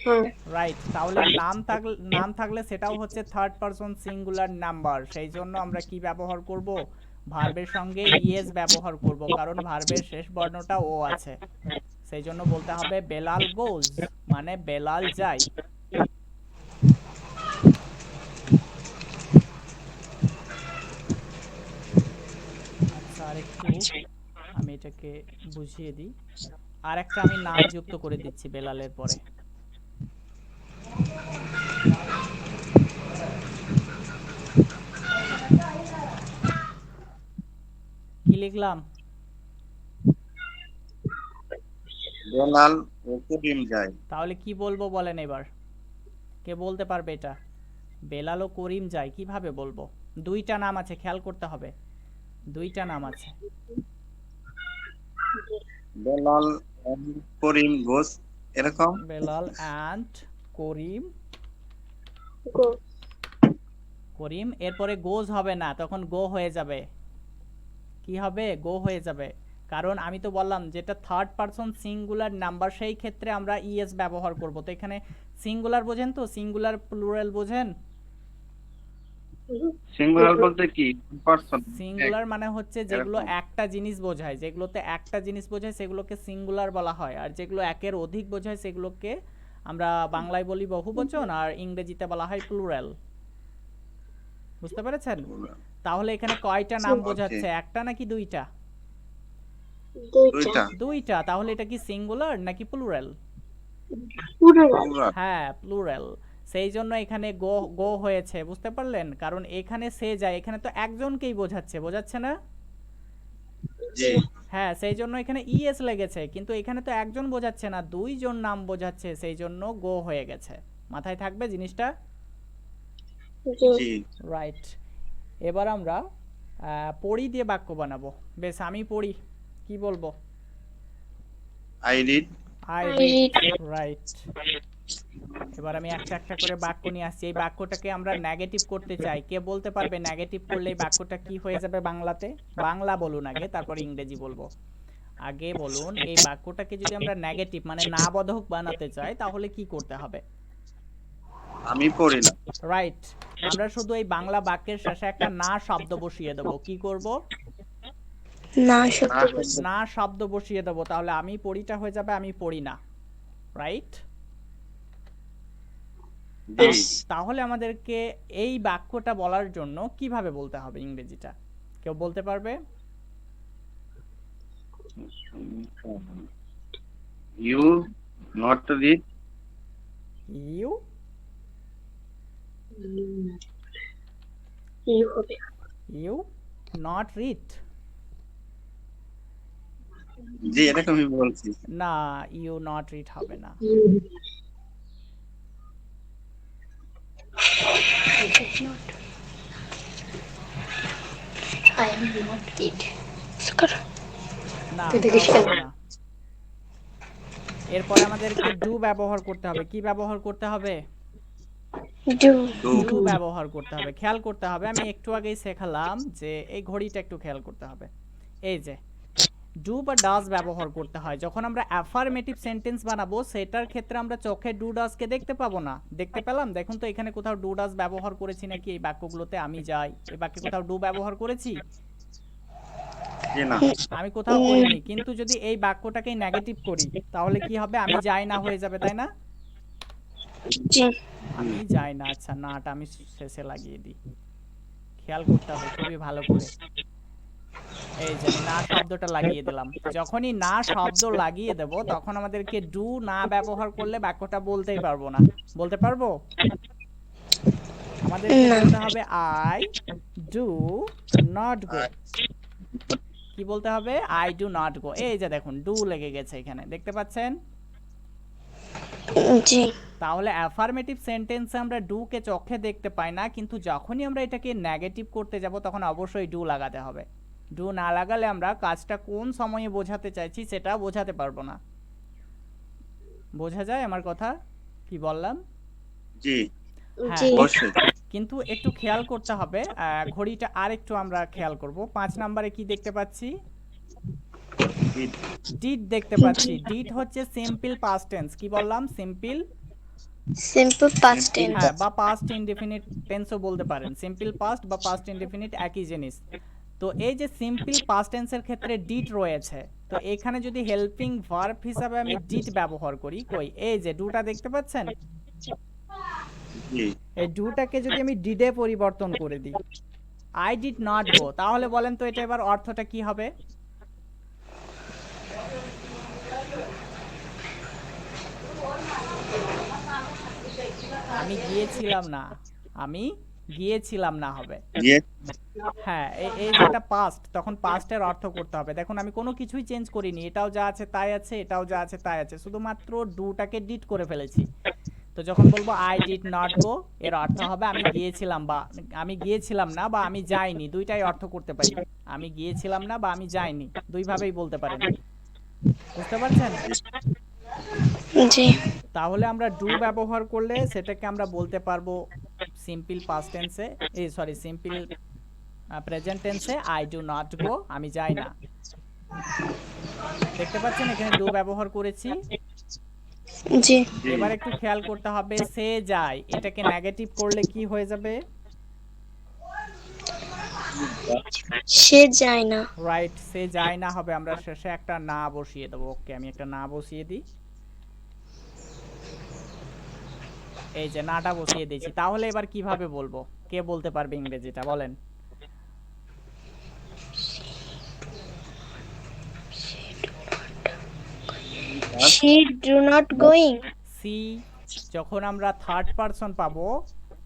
হ্যাঁ। রাইট। তাহলে নাম থাকলে সেটাও হচ্ছে থার্ড পারসন সিঙ্গুলার নাম্বার, সেই জন্য আমরা কি ব্যবহার করব? ভার্বের সঙ্গে ইএস ব্যবহার করব, কারণ ভার্বের শেষ বর্ণটা ও আছে। সেই জন্য বলতে হবে বেলাল গোজ, মানে বেলাল যায়। আচ্ছা, আরেকটু আমি এটাকে বুঝিয়ে দিই। আর একটা আমি নাম যুক্ত করে দিচ্ছি বেলালের পরে। কি লিখলাম? বেলাল ও করিম যায় তাহলে কি বলবো বলেন এবার? কে বলতে পারবে এটা? বেলাল ও করিম যায় কিভাবে বলবো? দুইটা নাম আছে, খেয়াল করতে হবে, দুইটা নাম আছে। বেলাল and করিম গোস এরকম বেলাল অ্যান্ড করিম গোজ। করিম। এরপরে গোজ হবে না, তখন গো হয়ে যাবে। কি হবে? গো হয়ে যাবে। কারণ আমি তো বললাম যেটা থার্ড পারসন সিঙ্গুলার নাম্বার, সেই ক্ষেত্রে আমরা ইএস ব্যবহার করব। তো এখানে সিঙ্গুলার বোঝেন তো? সিঙ্গুলার প্লুরাল বোঝেন? সিঙ্গুলার বলতে কি? পারসন। সিঙ্গুলার মানে হচ্ছে যেগুলো একটা জিনিস বোঝায়, যেগুলোতে একটা জিনিস বোঝায় সেগুলোকে সিঙ্গুলার বলা হয়, আর যেগুলো একের অধিক বোঝায় সেগুলোকে আমরা বাংলায় বলি বহুবচন, আর ইংরেজিতে বলা হয় প্লুরাল। বুঝতে পেরেছেন? তাহলে এখানে কয়টা নাম বোঝাচ্ছে? একটা নাকি দুইটা? দুইটা। দুইটা। তাহলে এটা কি সিঙ্গুলার নাকি প্লুরাল? প্লুরাল। হ্যাঁ, প্লুরাল। সেই জন্য এখানে গো গো হয়েছে, বুঝতে পারলেন? কারণ এখানে সে যায়, এখানে তো একজনকেই বোঝাচ্ছে, বোঝাচ্ছে না? জি হ্যাঁ, সেই জন্য এখানে ইএস লেগেছে, কিন্তু এখানে তো একজন বোঝাচ্ছে না, দুইজন নাম বোঝাচ্ছে, সেই জন্য গো হয়ে গেছে। মাথায় থাকবে জিনিসটা? জি রাইট। এবার আমরা পড়ি দিয়ে বাক্য বানাবো। বেশ, আমি পড়ি। কি বলবো? I read. I I read. read. Right. এবার আমি একটা একটা করে বাক্য নিয়ে আসছি। এই বাক্যটাকে আমরা নেগেটিভ করতে চাই। কে বলতে পারবে নেগেটিভ করলে এই বাক্যটা কি হয়ে যাবে বাংলাতে? বাংলা বলুন আগে, তারপর ইংরেজি বলবো। আগে বলুন, এই বাক্যটাকে যদি আমরা নেগেটিভ মানে না বোধক বানাতে চাই তাহলে কি করতে হবে? আমি পড়ি না। রাইট। আমরা শুধু এই বাংলা বাক্যের শেষে একটা না শব্দ বসিয়ে দেবো। কি করব? না শব্দ না শব্দ বসিয়ে দেবো। তাহলে আমি পড়িটা হয়ে যাবে আমি পড়ি না। রাইট। জি তাহলে আমাদেরকে এই বাক্যটা বলার জন্য কিভাবে বলতে হবে ইংরেজিটা? কেউ বলতে পারবে? You not read. You you হবে। You not read. জি এরকম আমি বলছি। না, ইউ নট রিড হবে না। I am not it. না, তুই দেখিস ওটা কেন? হবে না। এরপরে আমাদেরকে ডু ব্যবহার করতে হবে। কি ব্যবহার করতে হবে? do. ডু ব্যবহার করতে হবে। খেয়াল করতে হবে, আমি একটু আগেই শেখালাম যে এই ঘড়িটা একটু খেয়াল করতে হবে। এই যে ডু বা ডাজ ব্যবহার করতে হয় যখন আমরা অ্যাফার্মেটিভ সেন্টেন্স বানাবো, সেটার ক্ষেত্রে আমরা চোখে ডু ডাজকে দেখতে পাবো না। দেখতে পেলাম? দেখুন তো এখানে কোথাও ডু ডাজ ব্যবহার করেছি নাকি? এই বাক্যগুলোতে আমি যাই, এই বাক্যে কোথাও ডু ব্যবহার করেছি? জি না। আমি কোথাও করিনি। কিন্তু যদি এই বাক্যটাকে নেগেটিভ করি তাহলে কি হবে? আমি যাই না হয়ে যাবে, তাই না? জি। আমি যাই না। আচ্ছা, নাটা আমি শেষে লাগিয়ে দিই। খেয়াল করতে হবে খুবই ভালো করে। এই যে আমি না শব্দটা লাগিয়ে দিলাম। যখনই না শব্দ লাগিয়ে দেব তখন আমাদেরকে ডু না ব্যবহার করলে বাক্যটা বলতেই পারবো না। বলতে পারবো? আমাদেরকে না। বলতে হবে আই ডু নট গো। কি বলতে হবে? আই ডু নট গো। এই যে দেখুন ডু লেগে গেছে এখানে, দেখতে পাচ্ছেন? জি। তাহলে অ্যাফার্মেটিভ সেন্টেন্সে আমরা ডু কে চোখে দেখতে পাই না, কিন্তু যখনই আমরা এটাকে নেগেটিভ করতে যাব তখন অবশ্যই ডু লাগাতে হবে। ডু না লাগালে আমরা কাজটা কোন সময়ে বোঝাতে চাইছি সেটা বোঝাতে পারবো না। বোঝা যায় আমার কথা? কি বললাম? জি হ্যাঁ, জি। অবশ্যই। কিন্তু একটু খেয়াল করতে হবে। ঘড়িটা আর একটু আমরা খেয়াল করব। 5 নম্বরে কি দেখতে পাচ্ছি? Did. ডিড দেখতে পাচ্ছি। ডিড হচ্ছে সিম্পল পাস্ট টেন্স। কি বললাম? Simple Simple past tense. হ্যাঁ, বা পাস্ট ইনডেফিনিট টেন্সও বলতে পারেন। সিম্পল পাস্ট বা পাস্ট ইনডেফিনিট একই জিনিস। তো এই যে সিম্পল পাস্ট টেন্সের ক্ষেত্রে ডিড রয়েছে, তো এখানে যদি হেল্পিং ভার্ব হিসাবে আমি ডিড ব্যবহার করি, কই এই যে ডুটা দেখতে পাচ্ছেন? জি এই ডুটাকে যদি আমি ডিডে পরিবর্তন করে দিই, আই ডিড নট গো, তাহলে বলেন তো এটা এবার অর্থটা কি হবে? আমি গিয়েছিলাম না। আমি গিয়েছিলাম না হবে। Yes. হ্যাঁ, এই যেটা পাস্ট, তখন পাস্টের অর্থ করতে হবে। দেখুন আমি কোনো কিছুই চেঞ্জ করিনি, এটাও যা আছে তাই আছে, এটাও যা আছে তাই আছে, শুধুমাত্র ডুটাকে ডিড করে ফেলেছি। তো যখন বলবো আই ডিড নট গো, এর অর্থ হবে আমি গিয়েছিলাম বা আমি গিয়েছিলাম না বা আমি যাইনি, দুইটাই অর্থ করতে পারি। আমি গিয়েছিলাম না বা আমি যাইনি, দুইভাবেই বলতে পারেন। বুঝতে পারছেন? জি। তাহলে আমরা ডু ব্যবহার করলে সেটাকে আমরা বলতে পারবো সিম্পল পাস্ট টেন্সে সিম্পল প্রেজেন্ট টেন্সে আই ডু নট গো, আমি যাই না। দেখতে পাচ্ছেন এখানে ডু ব্যবহার করেছি। জি। জি এবার একটু খেয়াল করতে হবে সে যায়, এটাকে নেগেটিভ করলে কি হয়ে যাবে? সে যায় না। রাইট, সে যায় না হবে, আমরা শেষে একটা না বসিয়ে দেবো। ওকে, আমি একটা না বসিয়ে দিই, এই যে নাটা বসিয়ে দিয়েছি। তাহলে এবার কিভাবে বলবো, কে বলতে পারবে ইংরেজিটা বলেন? She do not going. She যখন আমরা থার্ড পারসন পাবো,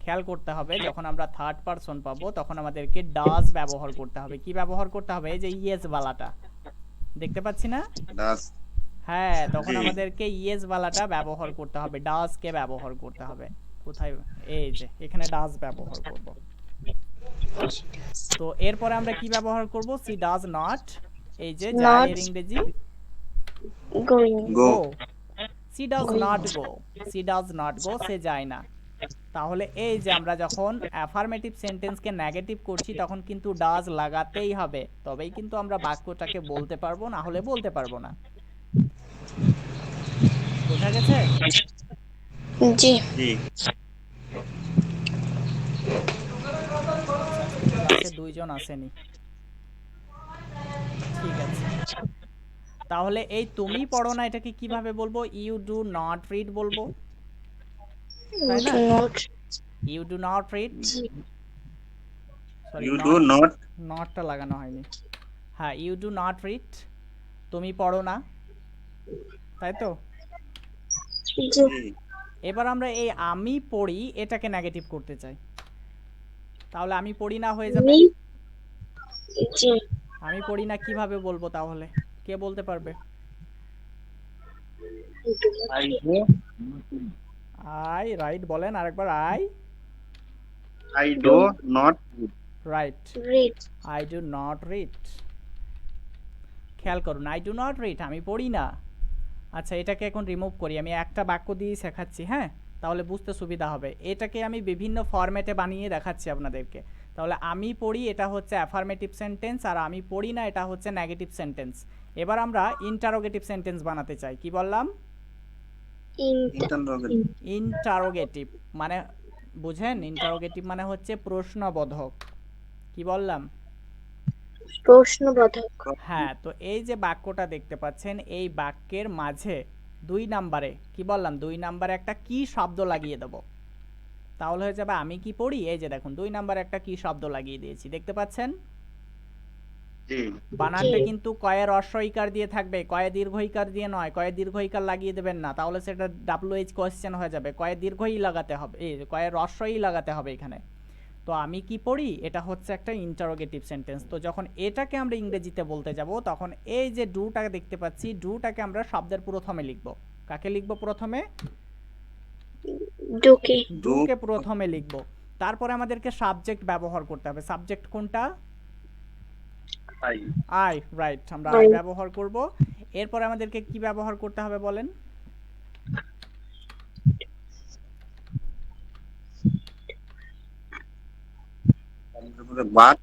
খেয়াল করতে হবে যখন আমরা থার্ড পারসন পাবো তখন আমাদেরকে ডাজ ব্যবহার করতে হবে। কি ব্যবহার করতে হবে? এই যে ইয়েস বালাটা দেখতে পাচ্ছি না? ডাস হ্যাঁ, তখন জি। আমাদেরকে ইয়েস বালাটা ব্যবহার করতে হবে, ডাজ কে ব্যবহার করতে হবে। কোথায়? এই যে এখানে ডাজ ব্যবহার করব। তো এরপরে আমরা কি ব্যবহার করব? সি ডাজ নট, এই যে যায় এর ইংরেজি Going. Go go. She does not go, she does not go, সে যায় না। তাহলে এই যে আমরা যখন অ্যাফার্মেটিভ সেন্টেন্সকে নেগেটিভ করছি তখন কিন্তু ডাজ লাগাতেই হবে, তবেই কিন্তু আমরা বাক্যটাকে বলতে পারবো, না হলে বলতে পারবো না। বোঝা গেছে? জি। জি ক্লাসে দুইজন আসেনি, ঠিক আছে। তাহলে এই তুমি পড়ো না এটাকে কিভাবে বলবো? ইউ ডু নট রিড বলবো, তাই না? Do not. You do not read, sorry you do not নটটা লাগানো হয়নি। হ্যাঁ, ইউ ডু নট রিড, তুমি পড়ো না, তাই তো? জি। জি এবার আমরা এই আমি পড়ি এটাকে নেগেটিভ করতে চাই, তাহলে আমি পড়ি না হয়ে যাবে। Me. জি। আমি পড়ি না কিভাবে বলবো তাহলে? কে বলতে পারবে? আই ডু আই রাইট বলেন আরেকবার। I do not right, Read. I do not read. খেয়াল করুন, আই ডু নট রিড, আমি পড়ি না। আচ্ছা, এটাকে এখন রিমুভ করি, আমি একটা বাক্য দিয়ে শেখাচ্ছি, হ্যাঁ, তাহলে বুঝতে সুবিধা হবে। এটাকে আমি বিভিন্ন ফরম্যাটে বানিয়ে দেখাচ্ছি আপনাদেরকে। তাহলে আমি পড়ি এটা হচ্ছে অ্যাফার্মেটিভ সেন্টেন্স, আর আমি পড়ি না এটা হচ্ছে নেগেটিভ সেন্টেন্স। এবার আমরা ইন্টারোগেটিভ সেন্টেন্স বানাতে চাই। কি বললাম? ইন্টারোগেটিভ মানে বুঝেন? ইন্টারোগেটিভ মানে হচ্ছে প্রশ্নবোধক। কি বললাম? প্রশ্নবোধক। হ্যাঁ, তো এই যে বাক্যটা দেখতে পাচ্ছেন, এই বাক্যের মাঝে 2 নাম্বারে কি বললাম? 2 নাম্বারে একটা কি শব্দ লাগিয়ে দেব, তাহলে হয়ে যাবে আমি কি পড়ি। এই যে দেখুন 2 নাম্বারে একটা কি শব্দ লাগিয়ে দিয়েছি, দেখতে পাচ্ছেন? জি বানানটা কিন্তু কয়ে রস্বইকার দিয়ে থাকবে, কয়ে দীর্ঘইকার দিয়ে নয়। কয়ে দীর্ঘইকার লাগিয়ে দেবেন না, তাহলে সেটা WH কোয়েশ্চেন হয়ে যাবে। কয়ে দীর্ঘই লাগাতে হবে, এই কয়ে রস্বই লাগাতে হবে এখানে। তো আমি কি পড়ি এটা হচ্ছে একটা ইন্টারোগেটিভ সেন্টেন্স। তো যখন এটাকে আমরা ইংরেজিতে বলতে যাব তখন এই যে ডুটাকে দেখতে পাচ্ছি, ডুটাকে আমরা শব্দের প্রথমে লিখব। কাকে লিখব প্রথমে? ডুকে। ডুকে প্রথমে লিখব। তারপরে আমাদেরকে সাবজেক্ট ব্যবহার করতে হবে। সাবজেক্ট কোনটা? আই আই, রাইট, আমরা I. আই ব্যবহার করব। এরপরে আমাদেরকে কি ব্যবহার করতে হবে বলেন? বাট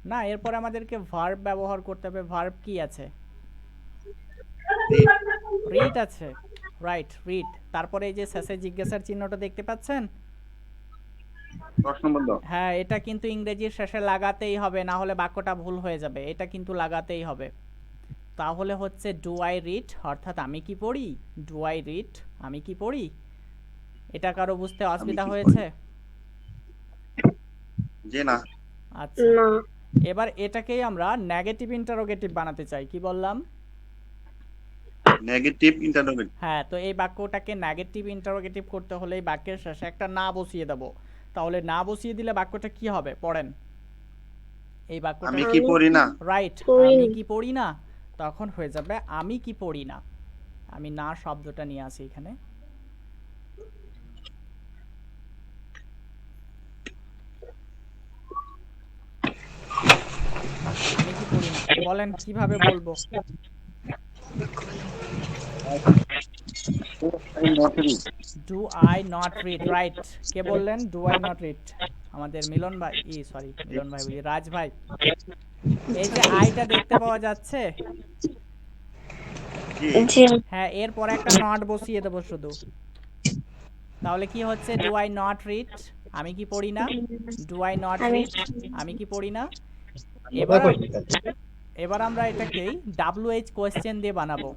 না, এরপরে আমাদেরকে ভার্ব ব্যবহার করতে হবে। ভার্ব কি আছে? রিড আছে, রাইট, রিড। তারপরে এই যে শেষে জিজ্ঞাসার চিহ্নটা দেখতে পাচ্ছেন? প্রশ্নবোধক হ্যাঁ, এটা কিন্তু ইংরেজির শেষে লাগাতেই হবে, না হলে বাক্যটা ভুল হয়ে যাবে। এটা কিন্তু লাগাতেই হবে। তাহলে হচ্ছে ডু আই রিড, অর্থাৎ আমি কি পড়ি। ডু আই রিড, আমি কি পড়ি। এটা কারো বুঝতে অসুবিধা কি হয়েছে? জি না আচ্ছা, না। এবার এটাকেই আমরা নেগেটিভ ইন্টারোগেটিভ বানাতে চাই। কি বললাম? নেগেটিভ ইন্টারোগেটিভ হ্যাঁ, তো এই বাক্যটাকে নেগেটিভ ইন্টারোগেটিভ করতে হলে এই বাক্যের শেষে একটা না বসিয়ে দেব। তাহলে না বসিয়ে দিলে বাক্যটা কি হবে পড়েন? এই বাক্যটা আমি কি পড়ি না রাইট, পড়ি আমি না। কি পড়ি না, তখন হয়ে যাবে আমি কি পড়ি না। আমি না শব্দটা নিয়ে আসি এখানে। আমি কি পড়ি না, বলেন কিভাবে বলবো? not read. Do I not read, right. কে বললেন ডু আই নট রিড? আমাদের মিলন ভাই, সরি মিলন ভাই বলি, রাজ ভাই। এই যে আইটা দেখতে পাওয়া যাচ্ছে, জি জি হ্যাঁ, এরপরে একটা নট বসিয়ে দেবো শুধু। তাহলে কি হচ্ছে, ডু আই নট রিড, আমি কি পড়ি না? ডু আই নট রিড, আমি কি পড়ি না? এবার এবার আমরা এটাকেই WH কোয়েশ্চেন দিয়ে বানাবো।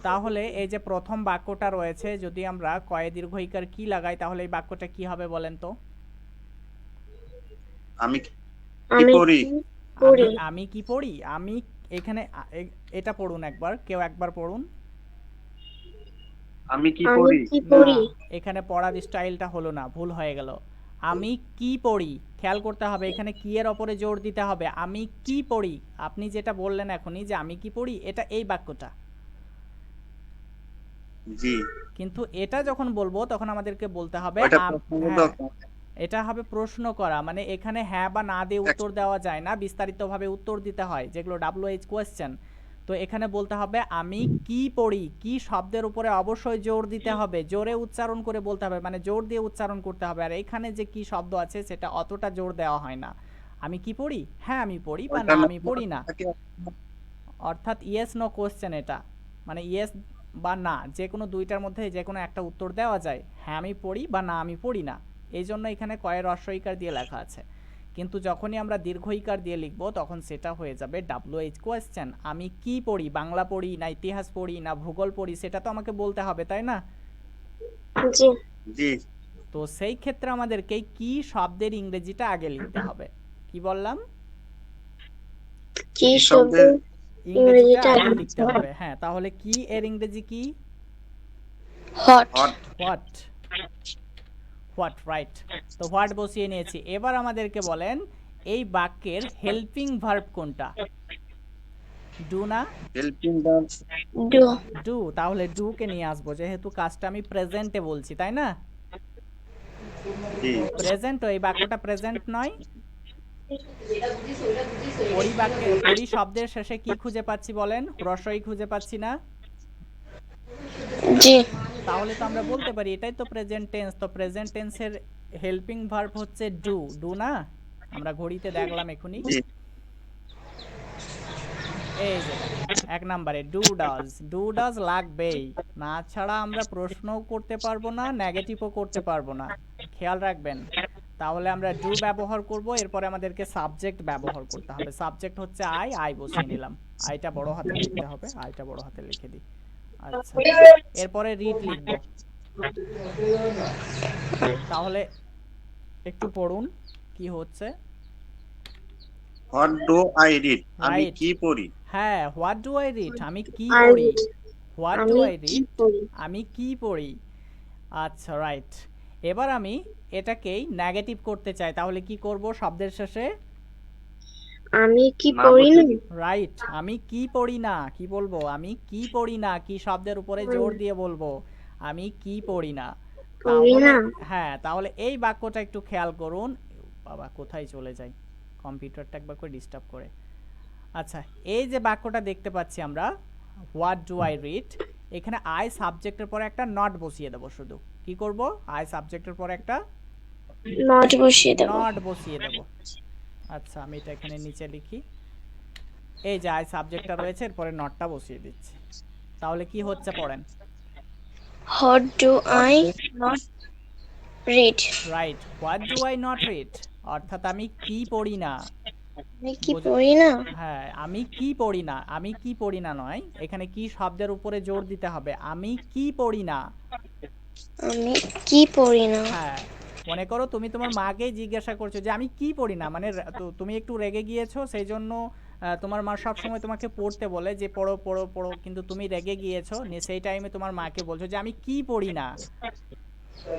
তাহলে এই যে প্রথম বাক্যটা রয়েছে, যদি আমরা কয়ে দীর্ঘইকার কি লাগাই তাহলে এই বাক্যটা কি হবে বলেন তো? আমি কি আমি পড়ি? পড়ি। আমি কি পড়ি? আমি এখানে এটা পড়ুন একবার, কেউ একবার পড়ুন। আমি কি আমি পড়ি? কি পড়ি? না, এখানে পড়ার স্টাইলটা হলো না, ভুল হয়ে গেল। আমি কি পড়ি, খেয়াল করতে হবে, এখানে কি এর ওপরে জোর দিতে হবে। আমি কি পড়ি, আপনি যেটা বললেন এখনই যে আমি কি পড়ি, এটা এই বাক্যটা। জি কিন্তু এটা যখন বলবো তখন আমাদেরকে বলতে হবে ওটা হ্যাঁ, প্রশ্নবোধক। এটা হবে প্রশ্ন করা, মানে এখানে হ্যাঁ বা না দিয়ে উত্তর দেওয়া যায় না, বিস্তারিতভাবে উত্তর দিতে হয়, যেগুলো WH কোয়েশ্চেন। তো এখানে বলতে হবে আমি কি পড়ি, কি শব্দের উপরে অবশ্যই জোর দিতে হবে, জোরে উচ্চারণ করে বলতে হবে, মানে জোর দিয়ে উচ্চারণ করতে হবে। আর এখানে যে কি শব্দ আছে সেটা অতটা জোর দেওয়া হয় না। আমি কি পড়ি, হ্যাঁ আমি পড়ি, বা না আমি পড়ি না, অর্থাৎ ইয়েস নো কোয়েশ্চেন এটা, মানে ইয়েস বা না যে কোনো দুইটার মধ্যে যে কোনো একটা উত্তর দেওয়া যায়, হ্যাঁ আমি পড়ি বা না আমি পড়ি না। এই জন্য এখানে কয়ের হ্রস্ব দিয়ে লেখা আছে। কিন্তু যখনই আমরা দীর্ঘ ইকার দিয়ে লিখবো তখন সেটা হয়ে যাবে WH কোয়েশ্চেন। আমি কি পড়ি, বাংলা পড়ি না ইতিহাস পড়ি না ভূগোল পড়ি, সেটা তো আমাকে বলতে হবে, তাই না? জি জি তো সেই ক্ষেত্রে আমাদেরকে কি শব্দের ইংরেজিটা আগে লিখতে হবে। কি বললাম? কি কি শব্দ শব্দের ইংরেজিটা ইংরেজিটা আগে লিখতে হবে। হ্যাঁ, তাহলে কি এর ইংরেজি কি? Hot. Hot. What, what, right. তো হোয়াট বসিয়ে নিয়েছি। এবার আমাদেরকে বলেন এই বাক্যের হেল্পিং ভার্ব কোনটা? ডু না? Helping verb. ডু ডু, তাহলে ডু কে নিয়ে আসবো, যেহেতু কাজটা আমি প্রেজেন্টে বলছি, তাই না? জি প্রেজেন্ট, এই বাক্যটা প্রেজেন্ট নয়? পরি বাক্যে, পরি শব্দের শেষে কি খুঁজে পাচ্ছি বলেন? হ্রস্বই খুঁজে পাচ্ছি না? জি তাহলে তো আমরা বলতে পারি এটাই তো প্রেজেন্ট টেন্স। তো প্রেজেন্ট টেন্সের হেল্পিং ভার্ব হচ্ছে ডু, ডু না? আমরা ঘড়িতে দেখলাম এখনই। জি এই যে এক নম্বরে ডু ডাজ, ডু ডাজ লাগবেই, না ছাড়া আমরা প্রশ্নও করতে পারবো না, নেগেটিভও করতে পারবো না, খেয়াল রাখবেন। তাহলে আমরা ডু ব্যবহার করব, এরপরে আমাদেরকে সাবজেক্ট ব্যবহার করতে হবে। সাবজেক্ট হচ্ছে আই, আই বসিয়ে নিলাম। আইটা বড় হাতে লিখতে হবে, আইটা বড় হাতে লিখে দিই। আচ্ছা, এরপরে রিড লিখব। তাহলে একটু পড়ুন কি হচ্ছে। হোয়াট ডু আই রিড, আমি Right. কি পড়ি? হ্যাঁ, হোয়াট ডু আই রিড, আমি কি I পড়ি। read. হোয়াট ডু আমি আই কি রিড, পড়ি? আমি কি পড়ি। আচ্ছা, রাইট। এবার আমি এটাকেই নেগেটিভ করতে চাই, তাহলে কি করব? শব্দের শেষে আমি কি না পড়ি না? বসে রাইট, আমি কি পড়ি না, কি বলবো? আমি কি পড়ি না, কি শব্দের উপরে জোর দিয়ে বলবো, আমি কি পড়ি না। পড়ি তাহলে না। হ্যাঁ, তাহলে এই বাক্যটা একটু খেয়াল করুন। বাবা কোথায় চলে যাই, কম্পিউটারটা একবার করে ডিস্টার্ব করে। আচ্ছা, এই যে বাক্যটা দেখতে পাচ্ছি আমরা, হোয়াট ডু আই রিড, এখানে আই সাবজেক্টের পরে একটা নট বসিয়ে দেবো শুধু। কি করব? আই সাবজেক্টের পরে একটা নট বসিয়ে দেব। নট বসিয়ে দেব। আচ্ছা, আমি এটা এখানে নিচে লিখি। এই যে আই সাবজেক্টটা রয়েছে, এরপরে নটটা বসিয়ে দিচ্ছি। তাহলে কি হচ্ছে পড়েন। What do I not read? Right, what do I not read, অর্থাৎ আমি কি পড়ি না। আমি কি বোঝা- পড়ি না? হ্যাঁ, আমি কি পড়ি না, আমি কি পড়ি না নয়, এখানে কি শব্দের উপরে জোর দিতে হবে। আমি কি পড়ি না। আমি কি পড়ি না? হ্যাঁ, মনে করো তুমি তোমার মাকে জিজ্ঞাসা করছো যে আমি কি পড়ি না, মানে তুমি একটু রেগে গিয়েছো, সেই জন্য তোমার মা সব সময় তোমাকে পড়তে বলে যে পড়ো পড়ো পড়ো, কিন্তু তুমি রেগে গিয়েছো, সেই টাইমে তোমার মাকে বলছো যে আমি কি পড়ি না।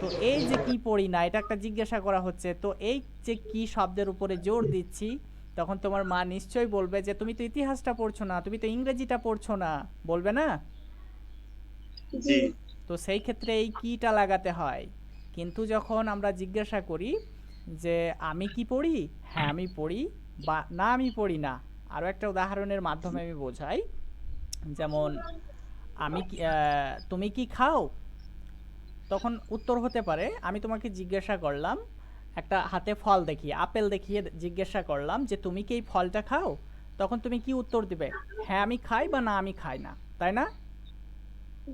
তো এই যে কি পড়ি না, এটা একটা জিজ্ঞাসা করা হচ্ছে। তো এই যে কি শব্দের উপরে জোর দিচ্ছি, তখন তোমার মা নিশ্চয়ই বলবে যে তুমি তো ইতিহাসটা পড়ছো না, তুমি তো ইংরেজিটা পড়ছো না, বলবে না? জি তো সেই ক্ষেত্রে এই কিটা লাগাতে হয়। কিন্তু যখন আমরা জিজ্ঞাসা করি যে আমি কি পড়ি, হ্যাঁ আমি পড়ি, বা না আমি পড়ি না। আরও একটা উদাহরণের মাধ্যমে আমি বোঝাই। যেমন তুমি কি খাও, তখন উত্তর হতে পারে আমি তোমাকে জিজ্ঞাসা করলাম, একটা হাতে ফল দেখিয়ে আপেল দেখিয়ে জিজ্ঞাসা করলাম যে তুমি কি এই ফলটা খাও, তখন তুমি কি উত্তর দিবে, হ্যাঁ আমি খাই বা না আমি খাই না, তাই না?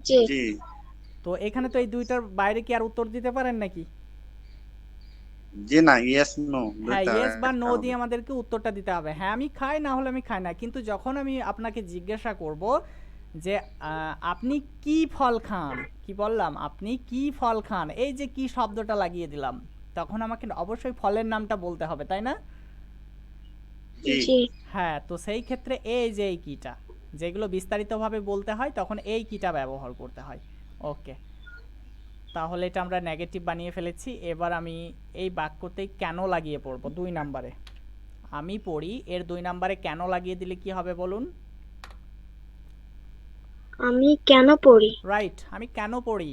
জি জি তো এখানে তো এই দুইটার বাইরে কি আর উত্তর দিতে পারেন নাকি? জি না, ইয়েস নো হ্যাঁ দুইটা ইয়েস বা একটা নো হবে। দিয়ে আমাদেরকে উত্তরটা দিতে হবে, হ্যাঁ আমি খাই না হলে আমি খাই না। কিন্তু যখন আমি আপনাকে জিজ্ঞাসা করব যে আপনি কি ফল খান, কি বললাম, আপনি কি ফল খান, এই যে কি শব্দটা লাগিয়ে দিলাম, তখন আমাকে অবশ্যই ফলের নামটা বলতে হবে, তাই না? জি জি হ্যাঁ, তো সেই ক্ষেত্রে এই যে এই কিটা, যেগুলো বিস্তারিতভাবে বলতে হয় তখন এই কিটা ব্যবহার করতে হয়। ওকে, তাহলে এটা আমরা নেগেটিভ বানিয়ে ফেলেছি। এবার আমি এই বাক্যতেই কেন লাগিয়ে পড়বো 2 নাম্বারে। আমি পড়ি এর 2 নাম্বারে কেন লাগিয়ে দিলে কি হবে বলুন? আমি কেন পড়ি? রাইট, আমি কেন পড়ি।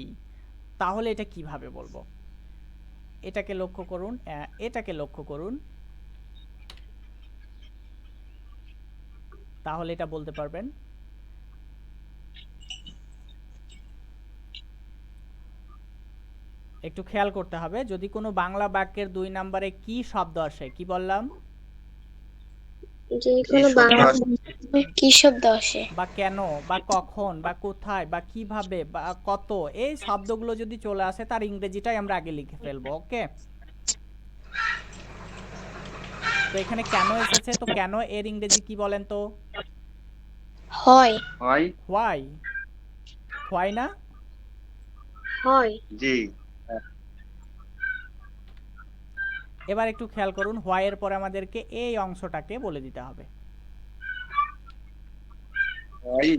তাহলে এটা কিভাবে বলবো? এটাকে লক্ষ্য করুন, এটাকে লক্ষ্য করুন, তাহলে এটা বলতে পারবেন। একটু খেয়াল করতে হবে, যদি কোনো বাংলা বাক্যের 2 নাম্বারে কি শব্দ আসে, কি বললাম, যে কি কোনো শব্দ বাংলা আসে? কি শব্দ আসে? বা কেন বা কখন বা কোথায় বা কিভাবে বা কত, এই শব্দগুলো যদি চলে আসে তার ইংরেজিটাই আমরা আগে লিখে ফেলবো। ওকে, তো এখানে কেন এসেছে, তো কেন এর ইংরেজি কি বলেন তো? হয় হয় হোয়াই, হোয়াই না? হয় জি এবার একটু খেয়াল করুন, হোয়াই এর পরে আমাদেরকে এই অংশটাকে বলে দিতে হবে। হয়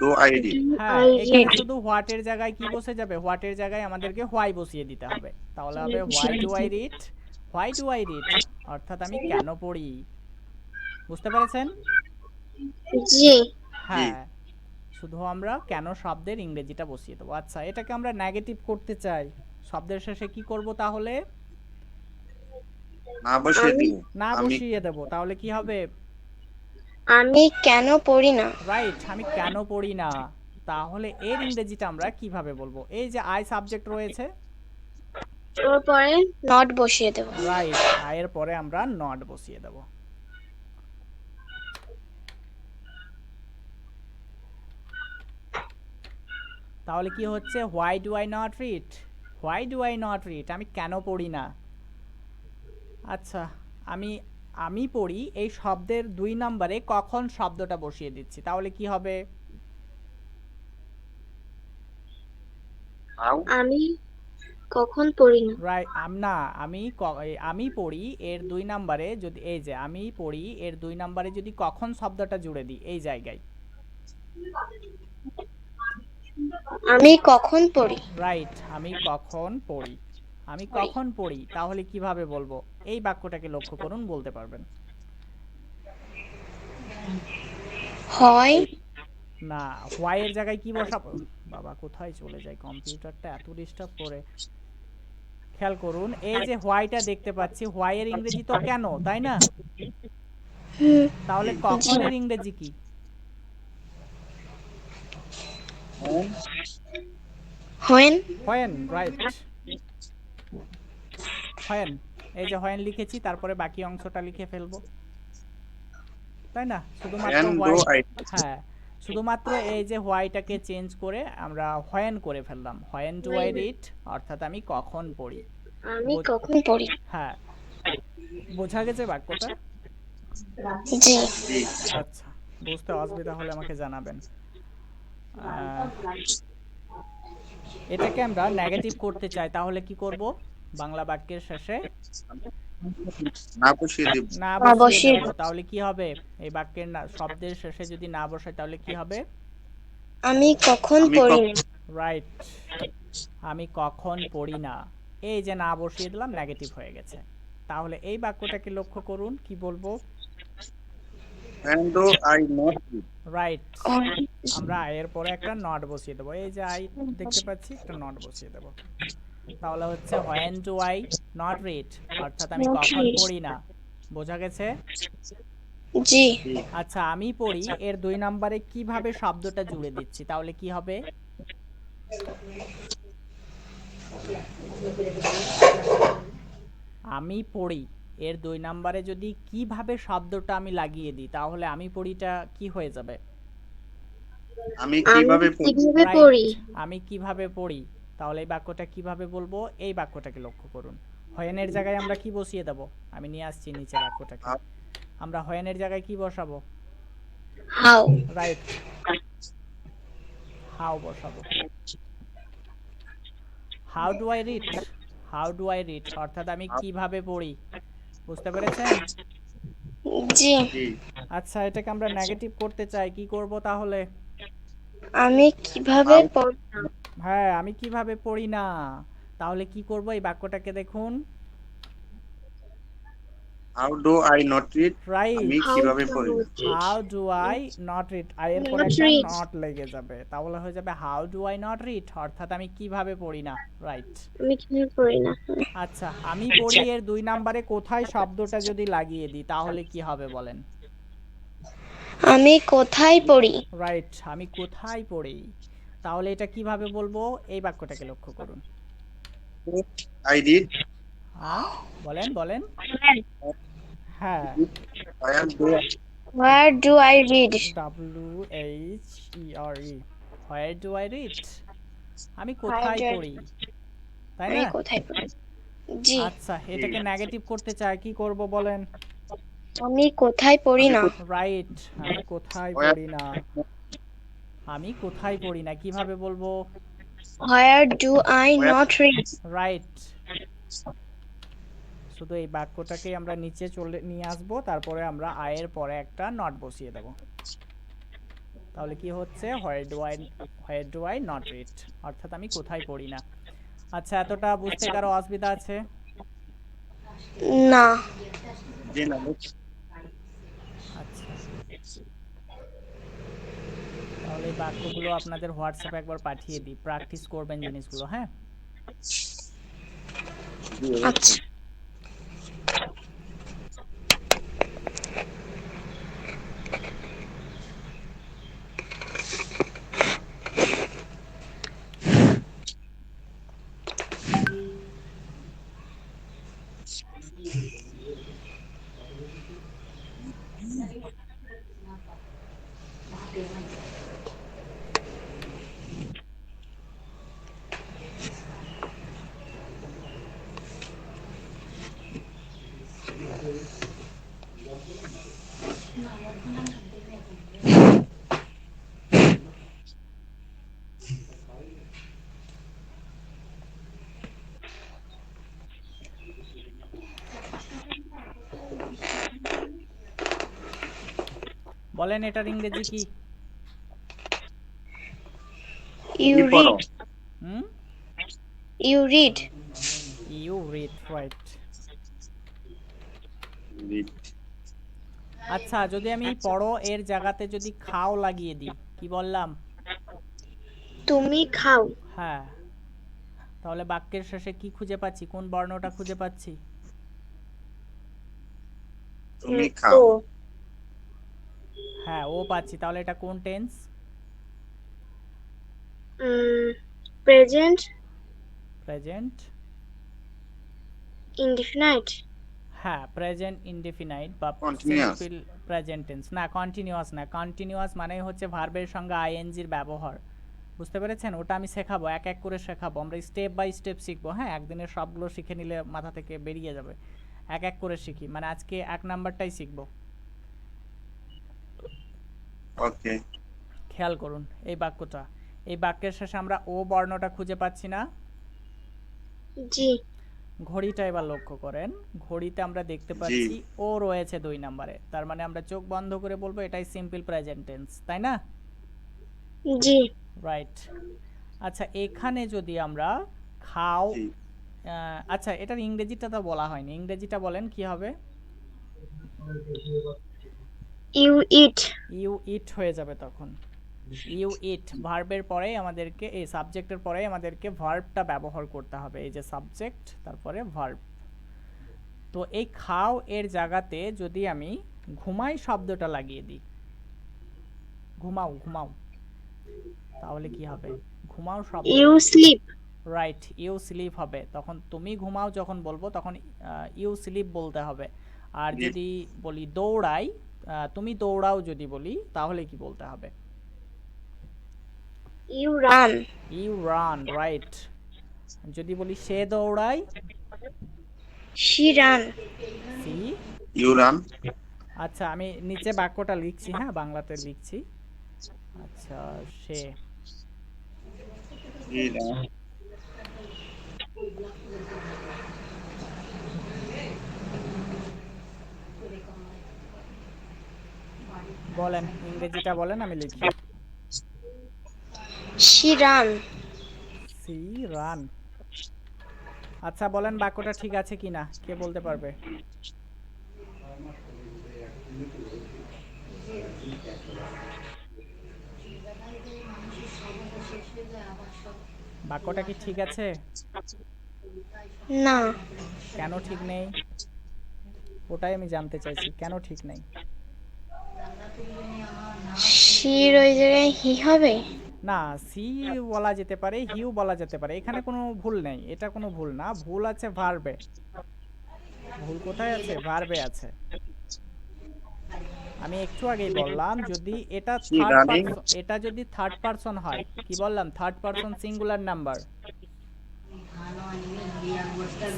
ডু আই রিড। হ্যাঁ, এখানে শুধু হোয়াট এর জায়গায় কি বসে যাবে, হোয়াট এর জায়গায় আমাদেরকে হোয়াই বসিয়ে দিতে হবে। তাহলে হবে why do I read, why do I read, অর্থাৎ আমি কেন পড়ি। বুঝতে পেরেছেন? জি হ্যাঁ, শুধু আমরা কেন শব্দের ইংরেজিটা বসিয়ে দেবো। আচ্ছা, এটাকে আমরা নেগেটিভ করতে চাই, শব্দের শেষে কি করব তাহলে? না বসিয়ে দিব। না আমি বসিয়ে দেব, তাহলে কি হবে? আমি কেন পড়ি না? রাইট, আমি কেন পড়ি না। তাহলে এর ইংরেজিটা আমরা কিভাবে বলবো? এই যে আই সাবজেক্ট রয়েছে, ওর পরে নট বসিয়ে দেব। রাইট, আয়ের পরে আমরা নট বসিয়ে দেব। তাহলে কি হচ্ছে, why do I not read, why do I not read, আমি কেন পড়ি না। আচ্ছা, আমি আমি পড়ি এই শব্দের 2 নম্বরে কখন শব্দটা বসিয়ে দিচ্ছি, তাহলে কি হবে? হাউ আমি কখন পড়ি না? রাইট, না, আমি পড়ি এর 2 নম্বরে যদি এই যে আমি পড়ি এর 2 নম্বরে যদি কখন শব্দটা জুড়ে দিই এই জায়গায়, আমি কখন পড়ি? রাইট, আমি কখন পড়ি, আমি কখন পড়ি, তাহলে কিভাবে বলবো? এই বাক্যটাকে লক্ষ্য করুন, বলতে পারবেন। হয় না, হোয়াই এর জায়গায় কি বসাবো? বাবা কোথায় চলে যায় কম্পিউটারটা, এত ডিস্টার্ব করে। খেয়াল করুন, এই যে হোয়াইটা দেখতে পাচ্ছি, হোয়াই এর ইংরেজি তো কেন, তাই না? তাহলে কখন এর ইংরেজি কি? When when, right, when. এই যে হোয়েন লিখেছি, তারপরে বাকি অংশটা লিখে ফেলবো, তাই না? শুধুমাত্র এন্ড ডু হোয়াই, আই হ্যাঁ, শুধুমাত্র এই যে হোয়াইটাকে চেঞ্জ করে আমরা হোয়েন করে ফেললাম, হোয়েন ডু আই রিড, অর্থাৎ আমি কখন পড়ি। আমি কখন পড়ি? হ্যাঁ, বোঝা গেছে বাক্যটা? জি জি আচ্ছা, বুঝতে অসুবিধা হলে আমাকে জানাবেন। আহ, এটাকে আমরা নেগেটিভ করতে চাই, তাহলে কি করব? বাংলা বাক্যের শেষে না বসিয়ে দিব। না না বসিয়ে বসিয়ে দেব, তাহলে কি হবে? এই বাক্যের শব্দের শেষে যদি না বসাই তাহলে কি হবে? আমি কখন আমি পড়ি কখন- না? রাইট, আমি কখন পড়ি না, এই যে না বসিয়ে দিলাম, নেগেটিভ হয়ে গেছে। তাহলে এই বাক্যটাকে লক্ষ্য করুন, কি বলবো? And do I not read. Right, আমরা এর পরে একটা নট বসিয়ে দেবো, এই যে আই দেখতে পাচ্ছি, একটা নট বসিয়ে দেবো। তাহলে হচ্ছে when do I not read, অর্থাৎ আমি Not কখন read. পড়ি না। বোঝা গেছে? জি। আচ্ছা আমি পড়ি এর 2 নম্বরে কিভাবে শব্দটা জুড়ে দিচ্ছি তাহলে কি হবে? আমি পড়ি এর 2 নম্বরে যদি কিভাবে শব্দটা আমি লাগিয়ে দিই তাহলে আমি পড়িটা কি হয়ে যাবে? আমি আমি কিভাবে পড়ি? কিভাবে রাইট, পড়ি? আমি কিভাবে পড়ি। তাহলে এই বাক্যটা কিভাবে বলবো? এই বাক্যটাকে লক্ষ্য করুন। হয়েনের জায়গায় আমরা কি বসিয়ে দেব? আমি নিয়ে আসছি নিচে বাক্যটাকে। আমরা হয়েনের জায়গায় কি বসাবো? হাউ। রাইট, হাউ বসাবো। How do I read? How do I read অর্থাৎ আমি কিভাবে পড়ি। বুঝতে পেরেছেন? জি। জি। আচ্ছা এটাকে আমরা নেগেটিভ করতে চাই, কি করব তাহলে? আমি কিভাবে হাউ পড়ি না? হ্যাঁ, আমি কিভাবে পড়ি না। তাহলে কি করব এই বাক্যটাকে দেখুন। How do I not read? আমি রাইট, হাউ কিভাবে টু পড়ি না? How do I not read, এর পরে নট একটা রিড। নট লেগে যাবে, তাহলে হয়ে যাবে how do I not read অর্থাৎ আমি কিভাবে পড়ি না। রাইট। আমি কিভাবে পড়ি না? আচ্ছা আমি পড়ি এর 2 নম্বরে কোথায় শব্দটা যদি লাগিয়ে দিই তাহলে কি হবে বলেন? আমি কোথায় পড়ি? রাইট, আমি কোথায় পড়ি। তাহলে এটা কিভাবে বলবো? এই বাক্যটাকে লক্ষ্য করুন। I read. হ্যাঁ বলেন বলেন। হ্যাঁ, Where do Where do I read? WHERE, where do I read, আমি Where কোথায় do I- পড়ি, তাই আমি না? কোথায় পড়ি? জি। আচ্ছা এটাকে নেগেটিভ করতে চাই, কি করব বলেন? আমি কোথায় পড়ি না? রাইট, আমি কোথায় Where- পড়ি না। আমি কোথায় পড়ি না কিভাবে বলবো? Where do I Where- not read? Right. শুধু এই বাক্যটাকে আমরা নিচে চলে নিয়ে আসবো, তারপরে আমরা আয়ের পরে একটা নট বসিয়ে দেব। তাহলে কি হচ্ছে? Where do I not read অর্থাৎ আমি কোথায় পড়ি না। আচ্ছা এতটা বুঝতে কারো অসুবিধা আছে? না। জি না, আচ্ছা তাহলে এই বাক্যগুলো আপনাদের হোয়াটসঅ্যাপে একবার পাঠিয়ে দিই, প্র্যাকটিস করবেন জিনিসগুলো। হ্যাঁ আচ্ছা। বলেন এটার ইংরেজি কি? You কি পড়ো? read. হুম, You read. You read. Right. Read. আচ্ছা যদি আমি পড়ো এর জায়গাতে যদি খাও লাগিয়ে দিই, কি বললাম? তুমি খাও। হ্যাঁ, তাহলে বাক্যের শেষে কি খুঁজে পাচ্ছি? কোন বর্ণটা খুঁজে পাচ্ছি? তুমি খাও। ও। হ্যাঁ ও পাচ্ছি, তাহলে এটা কোন টেন্স? Present present. ইনডিফিনাইট। হ্যাঁ প্রেজেন্ট ইনডেফিনাইট বা Continuous. Simple present tense. না কন্টিনিউয়াস না, কন্টিনিউয়াস মানে হচ্ছে ভার্বের সঙ্গে আইএনজির ব্যবহার। বুঝতে পেরেছেন? ওটা আমি শেখাবো, এক এক করে শেখাবো, আমরা স্টেপ বাই স্টেপ শিখবো। হ্যাঁ একদিনের সবগুলো শিখে নিলে মাথা থেকে বেরিয়ে যাবে, এক এক করে শিখি। মানে আজকে 1 নাম্বারটাই শিখবো। ওকে। খেয়াল করুন এই বাক্যটা, এই বাক্যের শেষে আমরা ও বর্ণটা খুঁজে পাচ্ছি না। জি। ঘড়িটা এবার লক্ষ্য করেন, ঘড়িতে আমরা দেখতে পাচ্ছি ও রয়েছে 2 নম্বরে, তার মানে আমরা চোখ বন্ধ করে বলবো এটাই সিম্পল প্রেজেন্ট টেন্স, তাই না? জি। রাইট। আচ্ছা এখানে যদি আমরা খাও, জি। আচ্ছা এটার ইংরেজিটা তো বলা হয়নি, ইংরেজিটা বলেন কি হবে? You it. ইউ ইট হয়ে যাবে তখন। ইউ ইট ভার্বের পরে আমাদেরকে, এই সাবজেক্টের পরে আমাদেরকে ভার্বটা ব্যবহার করতে হবে। এই যে সাবজেক্ট তারপরে ভার্ব। তো এই খাও এর জায়গাতে যদি আমি ঘুমাই শব্দটা লাগিয়ে দিই, ঘুমাও ঘুমাও, তাহলে কি হবে? ঘুমাও শব্দ, you sleep. Right, you sleep হবে। তখন তুমি ঘুমাও যখন বলবো তখন ইউ স্লিপ বলতে হবে। আর Yes. যদি বলি দৌড়াই, তুমি দৌড়াও যদি বলি, তাহলে কি বলতে হবে? You run. You run, right. যদি বলি সে দৌড়ায়, she run. She. You run. আচ্ছা, আমি নিচে বাক্যটা লিখছি, হ্যাঁ বাংলাতে লিখছি। আচ্ছা, সে, He run. বলেন ইংরেজিটা বলেন, আমি লিখি। She run. She run. আচ্ছা বলেন বাক্যটা ঠিক আছে কিনা, কে বলতে পারবে? বাক্যটা কি ঠিক আছে? না, কেন ঠিক নেই? ওটাই আমি জানতে চাইছি, কেন ঠিক নেই? শির ওই জায়গায় হি হবে। না, সি বলা যেতে পারে, হিউ বলা যেতে পারে, এখানে কোনো ভুল নেই, এটা কোনো ভুল না, ভুল আছে ভার্বে। ভুল কোথায় আছে? ভার্বে আছে। আমি একটু আগেই বললাম যদি এটা She থার্ড running. পারসন, এটা যদি থার্ড পারসন হয়, কি বললাম? Third person singular number.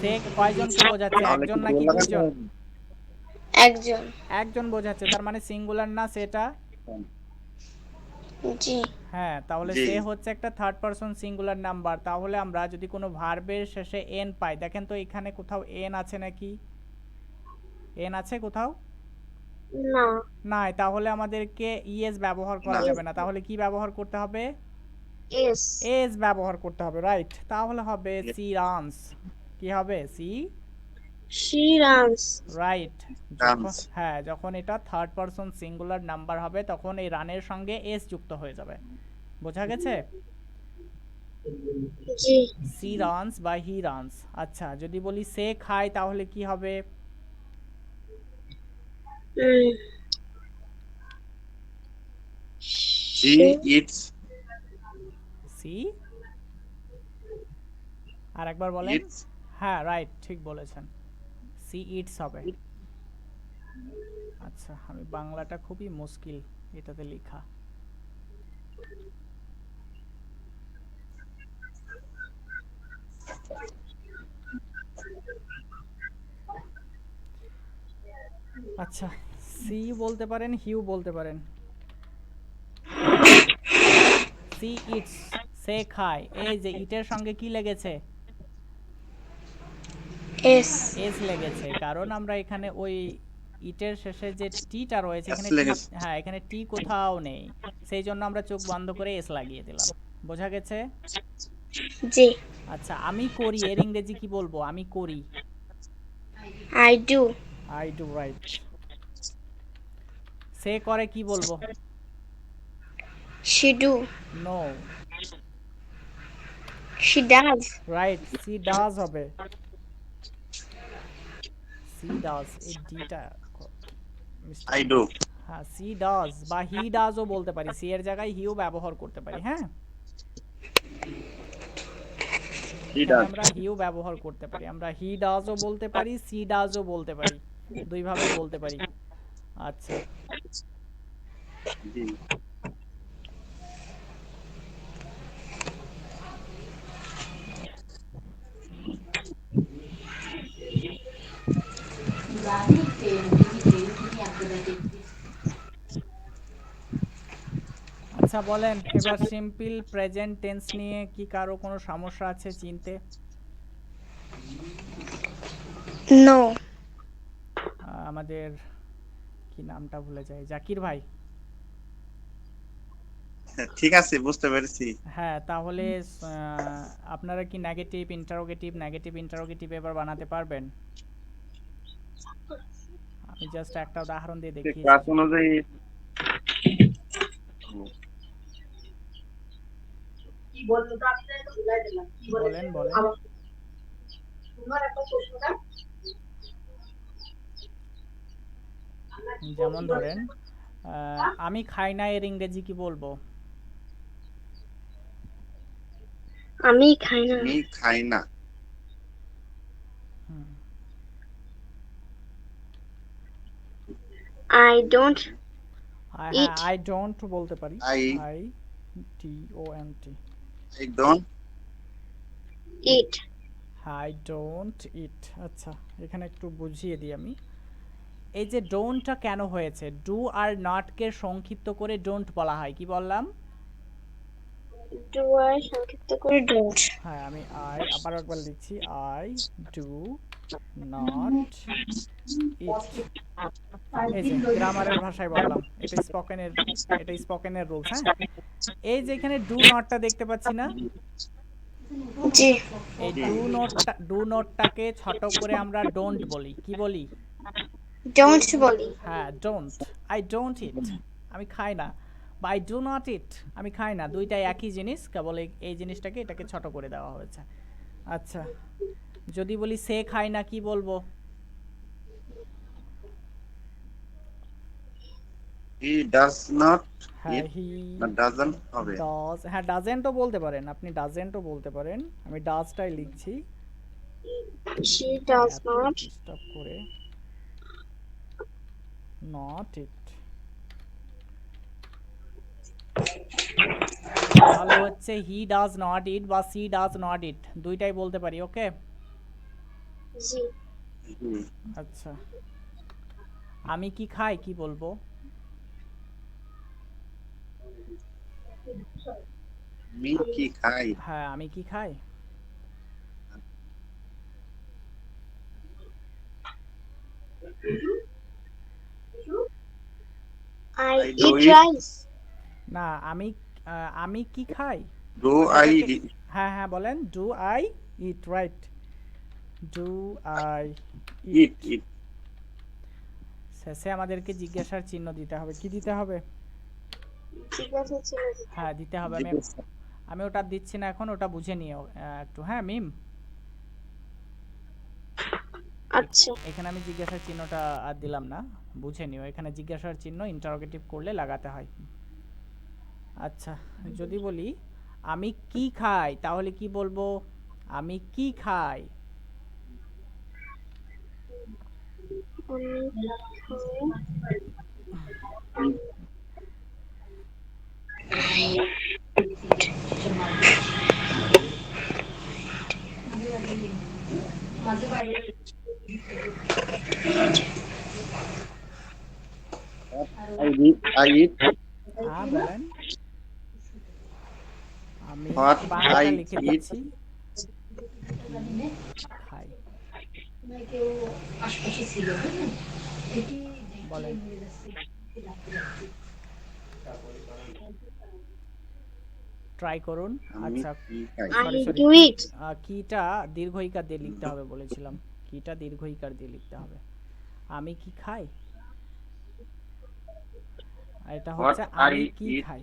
সে কয়জনকে বোঝাচ্ছে? তাহলে একজন কি নাকি বললাম? দুইজন? একজন। একজন বোঝাচ্ছে, তার মানে সিঙ্গুলার না সেটা? জি। হ্যাঁ, তাহলে জি। সে হচ্ছে একটা থার্ড পারসন সিঙ্গুলার নাম্বার। তাহলে আমরা যদি কোনো ভার্বের শেষে এন পাই, দেখেন তো এখানে কোথাও এন আছে নাকি? এন আছে কোথাও? না। নাই, তাহলে আমাদেরকে ইএস ব্যবহার করা না। যাবে না, তাহলে কি ব্যবহার করতে হবে? এস। এস ব্যবহার করতে হবে, রাইট। তাহলে হবে সি রানস। কি হবে? She, she runs. রাইট। যখন, Runs. হ্যাঁ, যখন এটা থার্ড পারসন সিঙ্গুলার নাম্বার হবে তখন এই রানের সঙ্গে এস যুক্ত হয়ে যাবে। বোঝা গেছে? জি। সি রানস বা হি রানস। আচ্ছা, যদি বলি সে খায় তাহলে কি হবে? উম, He eats. সি, আর একবার বলেন। Eats. হ্যাঁ, রাইট, ঠিক বলেছেন, সি ইটস হবে। আচ্ছা, আমি বাংলাটা খুবই মুশকিল এটাতে লেখা। আচ্ছা, সি বলতে পারেন, হিউ বলতে পারেন। সি ইটস, সে খায়, এই যে ইটের সঙ্গে কি লেগেছে? এস। এস লেগেছে, কারণ আমরা এখানে ওই ইটের শেষে যে টিটা রয়েছে এখানে S লেগেছে। হ্যাঁ, এখানে টি কোথাও নেই, সেই জন্য আমরা চোখ বন্ধ করে এস লাগিয়ে দিলাম। বোঝা গেছে? জি। আচ্ছা, আমি করি এর ইংরেজি কি বলবো? আমি করি, I do. I do, right. সে করে কি বলবো? She do. No, she does. Right, she does হবে। সি ডাজ, এই ডিটা I do. হ্যাঁ, সি ডাজ বা হি ডাজও বলতে পারি, সি এর জায়গায় হিও ব্যবহার করতে পারি। হ্যাঁ, He এখানে does. আমরা হিও ব্যবহার করতে পারি, আমরা হি ডাজও বলতে পারি, সি ডাজও বলতে পারি, দুই ভাবেই বলতে পারি। আচ্ছা, জি। আচ্ছা বলেন এবার সিম্পল প্রেজেন্ট টেন্স নিয়ে কি কারো কোনো সমস্যা আছে চিনতে? নো। আমাদের কি নামটা ভুলে যাই, জাকির ভাই। ঠিক আছে, বুঝতে পেরেছি। হ্যাঁ, তাহলে আপনারা কি নেগেটিভ ইন্টারোগেটিভ এবার বানাতে পারবেন? আমি জাস্ট একটা উদাহরণ দিয়ে দেখিয়েছি। ক্লাস অনুযায়ী বলেন বলেন। যেমন ধরেন আমি খাই না এর ইংরেজি কি বলবো? আমি খাই না। আমি খাই না। I don't হ্যাঁ, eat আই ডোন্ট বলতে পারি। I I T O N T. I don't eat. I don't eat. আচ্ছা, এখানে একটু বুঝিয়ে দিই আমি। এই যে ডোন্টটা কেন হয়েছে, ডু আর নটকে সংক্ষিপ্ত করে ডোন্ট বলা হয়, কি বললাম? Do I সংক্ষিপ্ত করে don't. হ্যাঁ, আমি আবার একবার লিখছি, আই ডু নট ইট। এই যে গ্রামারের ভাষায় বললাম, এটা স্পোকেনের রুলস। হ্যাঁ, এই যে এখানে ডু নটটা দেখতে পাচ্ছি না, জি। এই ডু নটটাকে ছোট করে আমরা ডোন্ট বলি, কি বলি? Don't বলি। হ্যাঁ, ডোন্ট। আই ডোন্ট ইট, আমি খাই না। বা আই ডু নট ইট, আমি খাই না। দুইটাই একই জিনিস, কেবল এই জিনিসটাকে এটাকে ছোট করে দেওয়া হয়েছে। আচ্ছা, যদি বলি সে খায় না, কি বলবো? হি ডাজ নট হ্যাঁ, ইট হি না ডাজন্ট হবে। ডাজ, হ্যাঁ ডাজেন্টও বলতে পারেন, আপনি ডাজেন্টও বলতে পারেন। আমি ডাজটাই লিখছি। She does এত not ডিস্টার্ব করে, নট ইট। তাহলে হচ্ছে হি ডাজ নট ইট বা সি ডাজ নট ইট, দুইটাই বলতে পারি। ওকে, জি। আচ্ছা, আমি কি খাই, কি বলবো? আমি কি খাই? হ্যাঁ, আমি কি খাই? I I do eat eat. rice. না, আমি কি খাই? ডু মানে আই এটাকে, হ্যাঁ হ্যাঁ বলেন, do I eat, right, do I eat eat শেষে আমাদেরকে জিজ্ঞাসার চিহ্ন দিতে হবে। কি দিতে হবে? জিজ্ঞাসা ছিল। হ্যাঁ, দিতে হবে। আমি ওটা দিচ্ছি না এখন, ওটা বুঝে নিও একটু। হ্যাঁ মিম, আচ্ছা। এখানে আমি জিজ্ঞাসার চিহ্নটা আর দিলাম না, বুঝে নিও। এখানে জিজ্ঞাসার চিহ্ন ইন্টারোগেটিভ করলে লাগাতে হয়। আচ্ছা, যদি বলি আমি কি খাই, তাহলে কি বলবো? আমি কি খাই? আই ইট হ্যাঁ বলেন। আমি What বাংলাটা I লিখে eat. দিচ্ছি, খাই বলেন। ট্রাই করুন। আমি আচ্ছা, কি খাই? I sorry sorry, do it. কিটা দীর্ঘ ইকার দিয়ে লিখতে হবে বলেছিলাম, কিটা দীর্ঘ ইকার দিয়ে লিখতে হবে। আমি কি খাই, এটা হচ্ছে What আমি I কি eat. খাই।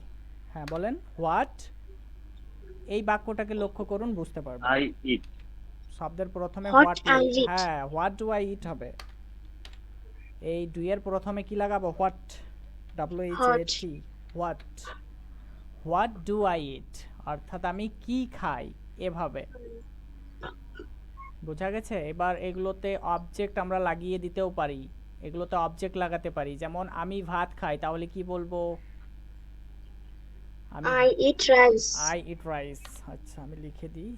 হ্যাঁ বলেন, হোয়াট। এই বাক্যটাকে লক্ষ্য করুন, বুঝতে পারবেন। আই ইট শব্দের প্রথমে What হোয়াট, I eat. হ্যাঁ হোয়াট ডু আই ইট হবে। এই দুইয়ের প্রথমে কি লাগাবো? What, WHAT, what. What do I ইট, অর্থাৎ আমি কি খাই, এভাবে। বোঝা গেছে? এবার এগুলোতে অবজেক্ট আমরা লাগিয়ে দিতেও পারি, এগুলোতে অবজেক্ট লাগাতে পারি। যেমন আমি ভাত খাই, তাহলে কি বলবো? I eat rice. I eat rice. আচ্ছা, আমি লিখে দিই,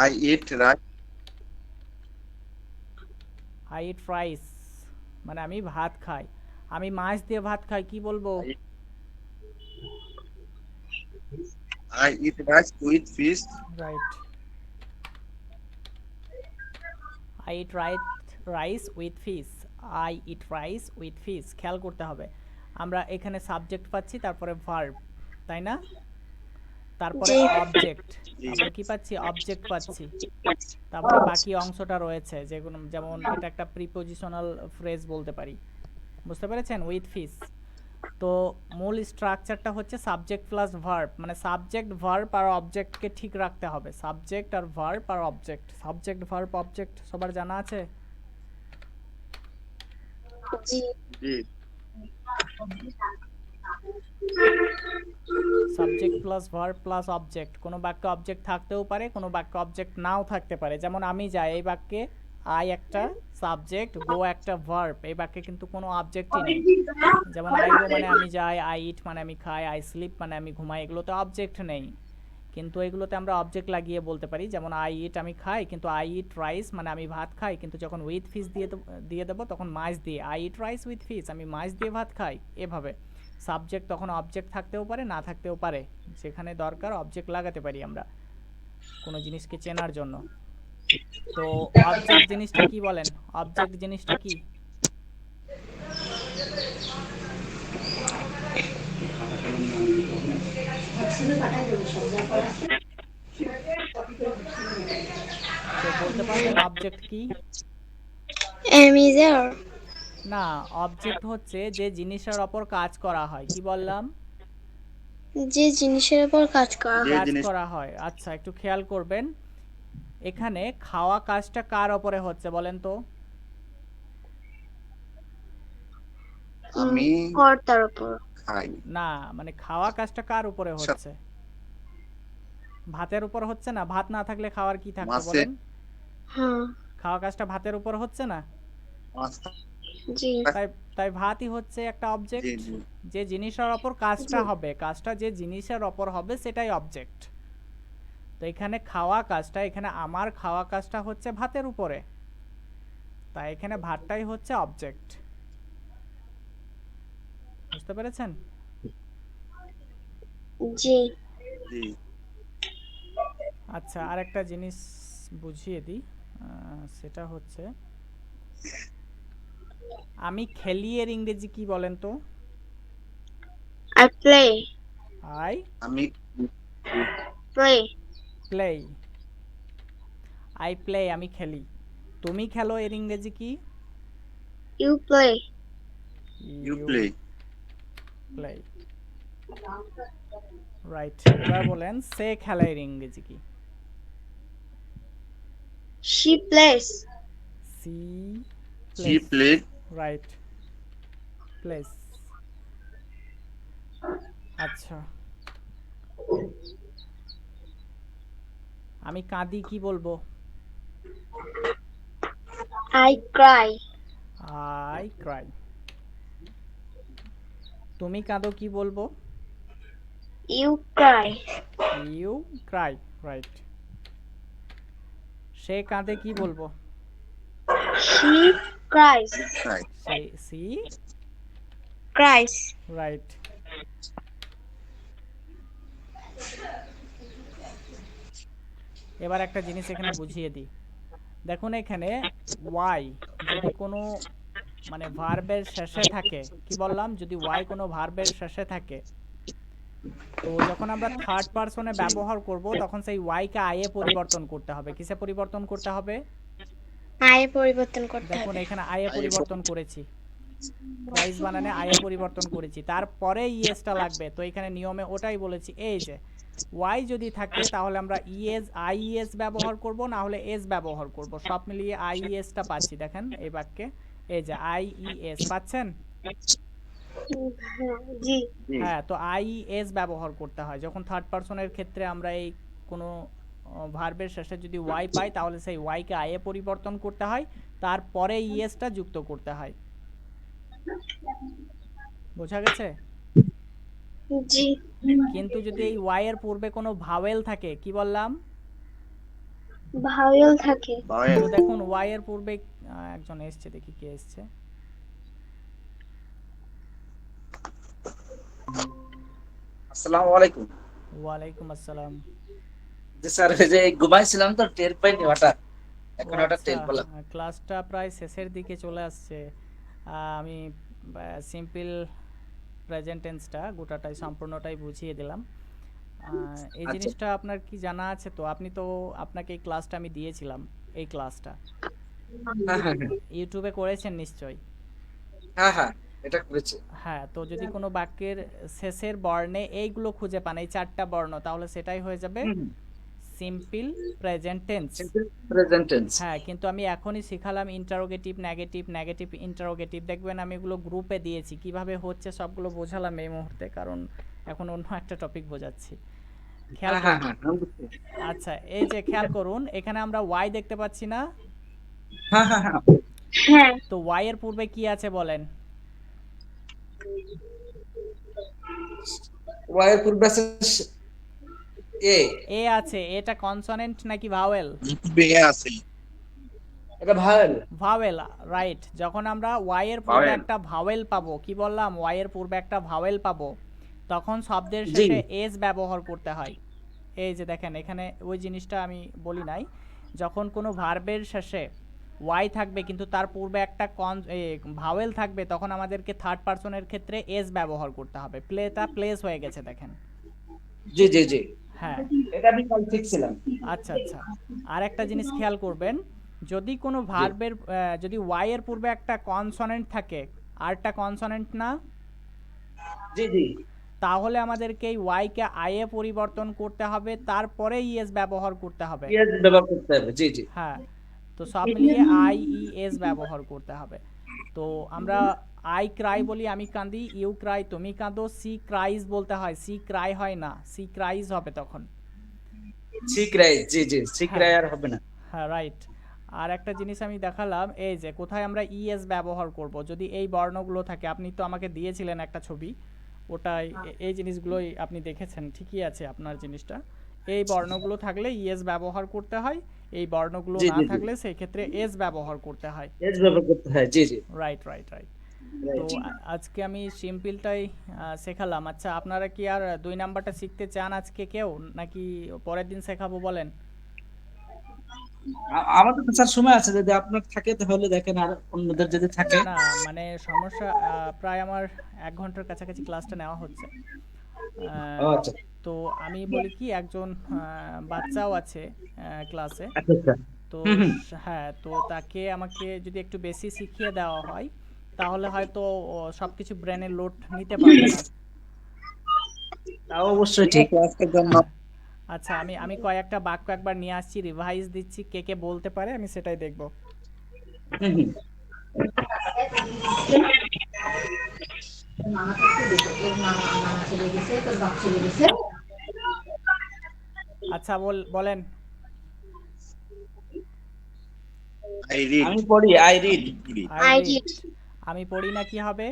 I eat rice. Eat rice, মানে আমি ভাত খাই। আমি মাছ দিয়ে ভাত খাই, কি বলবো? I eat rice with fish. Right, I eat rice with fish. I eat rice with fish. খেয়াল করতে হবে, আমরা এখানে সাবজেক্ট পাচ্ছি, তারপরে ভার্ব, তাই না? তারপরে জি। অবজেক্ট, আমরা কি পাচ্ছি? অবজেক্ট পাচ্ছি। তারপরে বাকি অংশটা রয়েছে, যেগুলো, যেমন এটা একটা প্রিপোজিশনাল ফ্রেজ বলতে পারি। বুঝতে পেরেছেন? With fish. তো মূল স্ট্রাকচারটা হচ্ছে সাবজেক্ট প্লাস ভার্ব, মানে সাবজেক্ট ভার্ব আর অবজেক্টকে ঠিক রাখতে হবে। সাবজেক্ট আর ভার্ব আর অবজেক্ট, সাবজেক্ট ভার্ব অবজেক্ট সবার জানা আছে? জি জি subject plus verb plus object. কোনো বাক্যে অবজেক্ট থাকতেও পারে, কোনো বাক্যে অবজেক্ট নাও থাকতে পারে। যেমন আমি যাই, এই বাক্যে আই একটা সাবজেক্ট, গো একটা ভার্ব। এই বাক্যে কিন্তু কোনো অবজেক্টই নেই। যেমন আই গো মানে আমি যাই, আই ইট মানে আমি খাই, আই স্লিপ মানে আমি ঘুমাই, এগুলোতে অবজেক্ট নেই। কিন্তু এগুলোতে আমরা অবজেক্ট লাগিয়ে বলতে পারি। যেমন আই ইট আমি খাই, কিন্তু আই ইট রাইস মানে আমি ভাত খাই, কিন্তু যখন উইথ ফিশ দিয়ে দেবো তখন মাছ দিয়ে, I eat rice with fish, আমি মাছ দিয়ে ভাত খাই। এভাবে সাবজেক্ট তখন অবজেক্ট থাকতেও পারে, না থাকতেও পারে। যেখানে দরকার অবজেক্ট লাগাতে পারি আমরা কোনো জিনিসকে চেনার জন্য। তো অবজেক্ট জিনিসটা কি বলেন? অবজেক্ট জিনিসটা কি? কেউ বলতে পারবেন অবজেক্ট কি? Am না, অবজেক্ট হচ্ছে যে জিনিসের ওপর কাজ করা হয়। কি বললাম? যে জিনিসের উপর কাজ করা যে হয়। কাজ জিনিস করা হয়। আচ্ছা, একটু খেয়াল করবেন। এখানে খাওয়া কাজটা কার ওপরে হচ্ছে বলেন তো? আমি কর্তার উপর। খাই না, মানে খাওয়া কাজটা কার উপরে হচ্ছে? ভাতের উপর হচ্ছে না? ভাত না থাকলে খাওয়ার কি থাকতো মাছে বলেন? হ্যাঁ খাওয়া কাজটা ভাতের উপর হচ্ছে না? মাছ জি তাই তাই ভাতই হচ্ছে একটা জি অবজেক্ট। জি যে জিনিসের ওপর কাজটা হবে, কাজটা যে জিনিসের ওপর হবে সেটাই অবজেক্ট। তো এখানে খাওয়া কাজটা, এখানে আমার খাওয়া কাজটা হচ্ছে ভাতের উপরে, তাই এখানে ভাতটাই হচ্ছে অবজেক্ট। বুঝতে পেরেছেন? জি জি আচ্ছা, আরেকটা জিনিস বুঝিয়ে দিই। সেটা হচ্ছে আমি খেলি এর ইংরেজি কি বলেন তো? I play আই আমি play প্লে। আই প্লে আমি খেলি। তুমি খেলো এর ইংরেজি কি? you play you you play play. Right. এবার বলেন সে খেলা এর ইংরেজি কি? she plays she he plays. Play right, plays. আচ্ছা, আমি কাঁদি কি বলবো? I cry I cry. তুমি কাঁদো কি বলবো? you cry you cry. Right. সে কাঁদে কি বলবো? she cries খাই সি cries রাইট। এবার একটা জিনিস এখানে বুঝিয়ে দিই। দেখুন এখানে ওয়াই যদি কোনো মানে ভার্বের শেষে থাকে, কি বললাম? যদি ওয়াই কোনো ভার্বের শেষে থাকে, তো যখন আমরা থার্ড পারসনে ব্যবহার করব তখন সেই ওয়াইকে আইয়ে পরিবর্তন করতে হবে। কিসে পরিবর্তন করতে হবে? আয়ে পরিবর্তন করতে দেখুন হবে। এখানে আইয়ে পরিবর্তন করেছি, প্রাইস বানানে আইয়ে পরিবর্তন করেছি, তারপরে ইএসটা লাগবে। তো এখানে নিয়মে ওটাই বলেছি, এই যে ওয়াই যদি থাকে তাহলে আমরা ইএস আইএস ব্যবহার করব, না হলে এস ব্যবহার করব। সব মিলিয়ে আইএসটা পাচ্ছি। দেখেন এই বাক্যে এই যে আইইএস পাচ্ছেন। হ্যাঁ, জি জি হ্যাঁ, তো আইএস ব্যবহার করতে হয় যখন থার্ড পারসনের ক্ষেত্রে আমরা এই কোনো ভার্বের শেষে যদি ওয়াই পাই তাহলে সেই ওয়াইকে আইয়ে পরিবর্তন করতে হয়, তারপরে ইএসটা যুক্ত করতে হয়। বোঝা গেছে? জি কিন্তু যদি এই ওয়াই এর পূর্বে কোনো ভাওয়েল থাকে, কি বললাম? ভাওয়েল থাকে। বাওয়েল তো দেখুন ওয়াই এর পূর্বে একজন এসছে, দেখি কে এসছে। আসসালামু আলাইকুম। ওয়ালাইকুম আসসালাম। জি স্যার, এই যে ঘুমাইছিলাম তো টের পাইনি হঠাৎ, ও এখন হঠাৎ আচ্ছা, টের পেলাম। ক্লাসটা প্রায় শেষের দিকে চলে আসছে। আমি সিম্পল প্রেজেন্ট টেন্সটা গোটাটাই সম্পূর্ণটাই বুঝিয়ে দিলাম। এই আচ্ছা। জিনিসটা আপনার কি জানা আছে? তো আপনি তো, আপনাকে এই ক্লাসটা আমি দিয়েছিলাম, এই ক্লাসটা হ্যাঁ হ্যাঁ হ্যাঁ ইউটিউবে করেছেন নিশ্চয়ই। হ্যাঁ হ্যাঁ, এটা করেছে। হ্যাঁ, তো যদি কোনো বাক্যের শেষের বর্ণে এইগুলো খুঁজে পান, এই চারটা বর্ণ, তাহলে সেটাই হয়ে যাবে হুম, হুম। Simple present tense. Simple present tense. হ্যাঁ, কিন্তু আমি এখনই শিখালাম ইন্টারোগেটিভ, নেগেটিভ, নেগেটিভ ইন্টারোগেটিভ। দেখবেন আমি এগুলো গ্রুপে দিয়েছি, কিভাবে হচ্ছে সবগুলো বোঝালাম এই মুহূর্তে, কারণ এখন অন্য একটা টপিক বোঝাচ্ছি। খেয়াল হ্যাঁ করুন। হ্যাঁ হ্যাঁ আচ্ছা, এই যে খেয়াল করুন, এখানে আমরা ওয়াই দেখতে পাচ্ছি না? হ্যাঁ হ্যাঁ হ্যাঁ। হ্যাঁ, তো ওয়াই এর পূর্বে কি আছে বলেন? ওয়াই এর পূর্বে আছে এ। এ আছে। এটা কনসোনেন্ট নাকি ভাওয়েল? বিয়ে আছে এটা ভাওয়েল। Vowel, right. যখন আমরা ওয়াই এর পূর্বে Vowel. একটা ভাওয়েল পাবো, কি বললাম, ওয়াই এর পূর্বে একটা ভাওয়েল পাবো, তখন শব্দের জি। শেষে এস ব্যবহার করতে হয়। এই যে দেখেন, এখানে ওই জিনিসটা আমি বলি নাই। যখন কোনো ভার্বের শেষে ওয়াই থাকবে কিন্তু তার পূর্বে একটা ভাওয়েল থাকবে, তখন আমাদেরকে থার্ড পারসনের ক্ষেত্রে এস ব্যবহার করতে হবে। প্লেটা প্লেস হয়ে গেছে দেখেন। জি জি জি, হ্যাঁ, এটা আমি কাল শিখছিলাম। আচ্ছা আচ্ছা। আর একটা জিনিস খেয়াল করবেন, যদি কোনো ভার্বের যদি ওয়াই এর পূর্বে একটা কনসোনেন্ট থাকে, আরটা কনসোনেন্ট না, জি জি, তাহলে আমাদেরকে এই ওয়াইকে আই এ পরিবর্তন করতে হবে, তারপরে ইএস ব্যবহার করতে হবে। ইয়েস ব্যবহার করতে হবে। জি জি। হ্যাঁ, তো সব মিলিয়ে আই ই এস ব্যবহার করতে হবে। তো আমরা আই ক্রাই বলি, আমি কাঁদি, ইউ ক্রাই তুমি কাঁদো, সি ক্রাইজ বলতে হয়, সি ক্রাই হয় না, সি ক্রাইজ হবে তখন। সিক্রাই, জি জি, সিক্রাই আর হবে না। হ্যাঁ, রাইট। আর একটা জিনিস আমি দেখালাম, এই যে কোথায় আমরা ইএস ব্যবহার করব, যদি এই বর্ণগুলো থাকে। আপনি তো আমাকে দিয়েছিলেন একটা ছবি, ওটাই এই জিনিসগুলোই আপনি দেখেছেন, ঠিকই আছে আপনার জিনিসটা। এই বর্ণগুলো থাকলে ইএস ব্যবহার করতে হয়, এই বর্ণগুলো জি না জি জি, থাকলে সেই ক্ষেত্রে এস ব্যবহার করতে হয়। এস ব্যবহার করতে হয়। জি জি। Right right right. তো আজকে আমি সিম্পলটাই শেখালাম। আচ্ছা, আপনারা কি আর 2 নাম্বারটা শিখতে চান আজকে কেউ, নাকি পরের দিন শেখাবো বলেন? আমাদের তো স্যার সময় আছে, যদি আপনার থাকে তাহলে দেখেন, আর অন্যদের যদি থাকে। না, মানে সমস্যা, প্রায় আমার 1 ঘন্টার কাছাকাছি ক্লাসটা নেওয়া হচ্ছে। ও আহ, আচ্ছা তো আমি বলি কি, একজন বাচ্চাও আছে ক্লাসে। আচ্ছা আচ্ছা। তো হুম হুম, হ্যাঁ, তো তাকে আমাকে যদি একটু বেশি শিখিয়ে দেওয়া হয়, তাহলে হয়তো সব কিছু ব্রেনের লোড নিতে পারবে না। তাও অবশ্যই ঠিক। আজকের জন্য হ্যাঁ, আচ্ছা, আমি আমি কয়েকটা বাক্য একবার নিয়ে আসছি, রিভাইজ দিচ্ছি, কে কে বলতে পারে আমি সেটাই দেখব। হুম হুম। মামা কাছে দিছে, ওর মামা চলে গেছে, তোর বাপ চলে গেছে। আচ্ছা, বলেন। আই রিড আমি পড়ি, I read. I I read. read. আমি পড়ি না, কি হবে?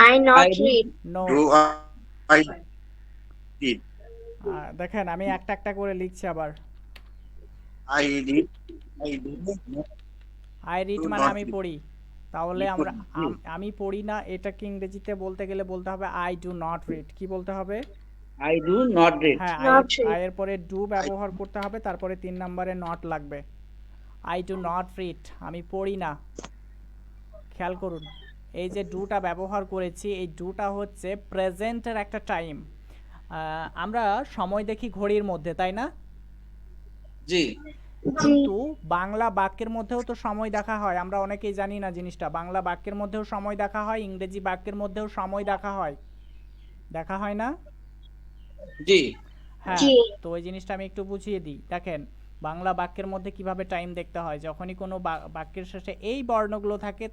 I not I read. read. No. Do I read দেখেন, আমি একটা একটা করে লিখছি আবার। I read I do I read Do মানে not আমি read. পড়ি। তাহলে You আমরা put do. আমি পড়ি না, এটাকে ইংরেজিতে বলতে গেলে বলতে হবে আই ডু নট রিড। কি বলতে হবে? I do not read. হ্যাঁ, Not read. আই এর পরে ডু ব্যবহার করতে হবে, তারপরে 3 নম্বরে নট লাগবে। আই ডু নট রিড, আমি পড়ি না। খেয়াল করুন, এই যে ডুটা ব্যবহার করেছি, এই ডুটা হচ্ছে প্রেজেন্টের একটা টাইম। আমরা সময় দেখি ঘড়ির মধ্যে, তাই না? জি কিন্তু বাংলা বাক্যের মধ্যেও তো সময় দেখা হয়, আমরা অনেকেই জানি না জিনিসটা। বাংলা বাক্যের মধ্যেও সময় দেখা হয়, ইংরেজি বাক্যের মধ্যেও সময় দেখা হয়, দেখা হয় না? জি। হ্যাঁ, জি। তো ওই জিনিসটা আমি একটু বুঝিয়ে দিই। দেখেন, বাংলা বাক্যের মধ্যে কিভাবে টাইম দেখতে হয়, যখনই কোনো বাক্যের শেষে এই বর্ণগুলো থাকে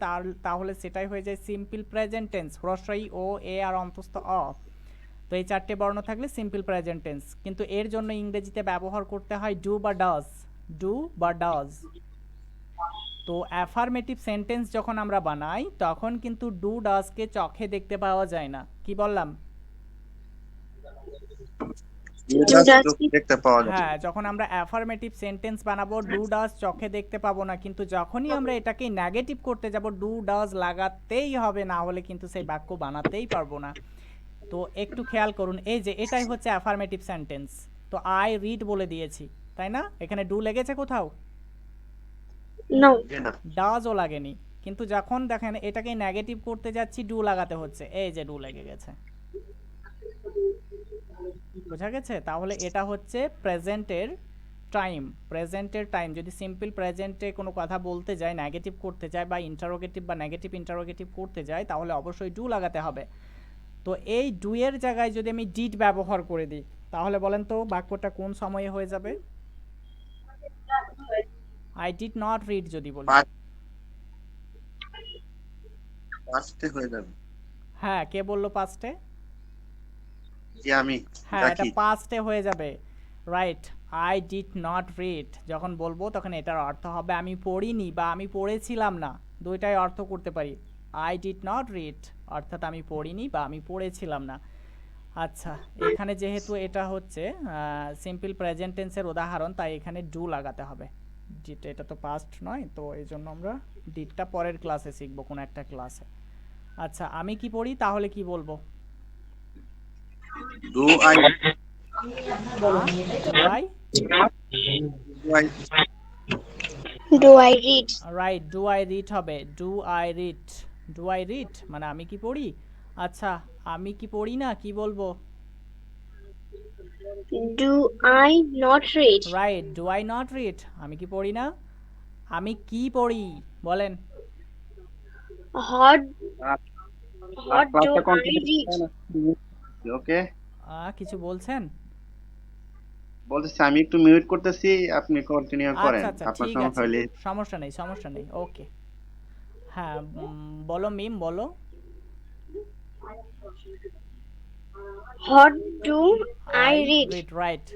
তাহলে সেটাই হয়ে যায় সিম্পল প্রেজেন্ট টেন্স। হ্রস্বই ও, এ আর অন্তস্থ অ। তো এই 4টে বর্ণ থাকলে সিম্পল প্রেজেন্ট টেন্স। কিন্তু এর জন্য ইংরেজিতে ব্যবহার করতে হয় ডু বা ডাজ। ডু বা ডাজ। তো অ্যাফার্মেটিভ সেন্টেন্স যখন আমরা বানাই, তখন কিন্তু ডু ডাজকে চোখে দেখতে পাওয়া যায় না। কি বললাম? দেখতে পাওয়া যায় হ্যাঁ, যখন আমরা অ্যাফার্মেটিভ সেন্টেন্স বানাবো, ডু ডাজ চোখে দেখতে পাবো না, কিন্তু যখনই আমরা এটাকে নেগেটিভ করতে যাব, ডু ডাজ লাগাতেই হবে, না হলে কিন্তু সেই বাক্য বানাতেই পারবো না। তো একটু খেয়াল করুন, এই যে এটাই হচ্ছে অ্যাফার্মেটিভ সেন্টেন্স। তো আই রিড বলে দিয়েছি, তাই না? এখানে ডু লেগেছে কোথাও? No. না ডাজও লাগেনি। কিন্তু যখন দেখেন এটাকে নেগেটিভ করতে যাচ্ছি, ডু লাগাতে হচ্ছে, এই যে ডু লেগে গেছে। বোঝা গেছে? তাহলে এটা হচ্ছে প্রেজেন্টের টাইম। প্রেজেন্টের টাইম যদি সিম্পল প্রেজেন্টে কোনো কথা বলতে যায়, নেগেটিভ করতে যায়, বা ইন্টারোগেটিভ বা নেগেটিভ ইন্টারোগেটিভ করতে যায়, তাহলে অবশ্যই ডু লাগাতে হবে। তো এই ডু এর জায়গায় যদি আমি ডিড ব্যবহার করে দিই তাহলে বলেন তো বাক্যটা কোন সময়ে হয়ে যাবে? আই ডিড নট রিড যদি বলি, পাস্টে হয়ে যাবে। হ্যাঁ কে বললো পাস্টে? যে আমি হ্যাঁ এটা জাকির। পাস্টে হয়ে যাবে, right. I did not read যখন বলবো তখন এটার অর্থ হবে আমি পড়িনি বা আমি পড়েছিলাম না, দুইটাই অর্থ করতে পারি। আই ডিড নট রিড অর্থাৎ আমি পড়িনি বা আমি পড়েছিলাম না। আচ্ছা এখানে যেহেতু এটা হচ্ছে সিম্পল প্রেজেন্ট টেন্সের উদাহরণ তাই এখানে ডু লাগাতে হবে, যেটা এটা তো পাস্ট নয়, তো এই জন্য আমরা ডিডটা পরের ক্লাসে শিখবো কোনো একটা ক্লাসে। আচ্ছা আমি কি পড়ি তাহলে কি বলবো? ডু আই রাই Do I read? Right, do I read হবে, do I read. Do I read মানে আমি কি পড়ি। আচ্ছা আমি কি পড়ি না কি বলবো? Do I not read? Right, do I not read আমি কি পড়ি না। আমি কি পড়ি বলেন? What do ক্লাসটা I কন্টিনিউ read? ওকে কিছু বলছেন? বলতেছি আমি একটু মিউট করতেছি, আপনি কন্টিনিউ করেন আচ্ছা আচ্ছা আপনার ঠিক সময় আছে, হইলে। সমস্যা নেই সমস্যা নেই, ওকে। হ্যাঁ বলো মিম বলো। What do I read? Right,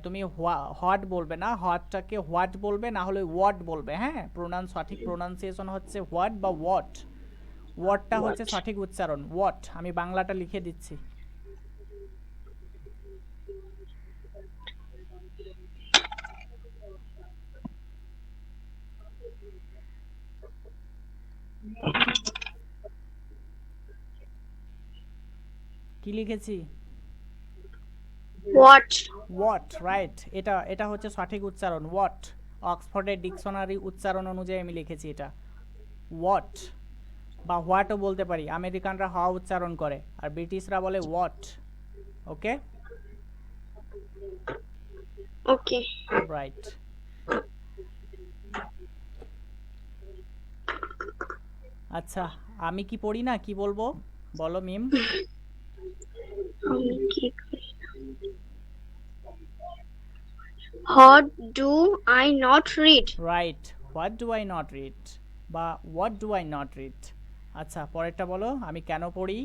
তুমি হোয়াট বলবে না, হোয়াটটাকে হোয়াট বলবে, না হলে ওয়াট বলবে। হ্যাঁ সঠিক প্রোনাউন্সিয়েশন হচ্ছে হোয়াট বা ওয়াট। ওয়াটটা হচ্ছে সঠিক উচ্চারণ, ওয়াট। আমি বাংলাটা লিখে দিচ্ছি। কি লিখেছি? What? What, right. এটা হচ্ছে সঠিক উচ্চারণ, ওয়াট। অক্সফোর্ডের ডিকশনারি উচ্চারণ অনুযায়ী আমি লিখেছি এটা ওয়াট, বা হোয়াটও বলতে পারি। আমেরিকানরা হ উচ্চারণ করে আর ব্রিটিশরা বলে ওয়াট। ওকে Okay. রাইট। আচ্ছা আমি কি পড়ি না কি বলবো বলো মিম। What do I not read? Right, what do I not read বা what do I not read. আচ্ছা পরেরটা বলো, আমি কেন পড়ি।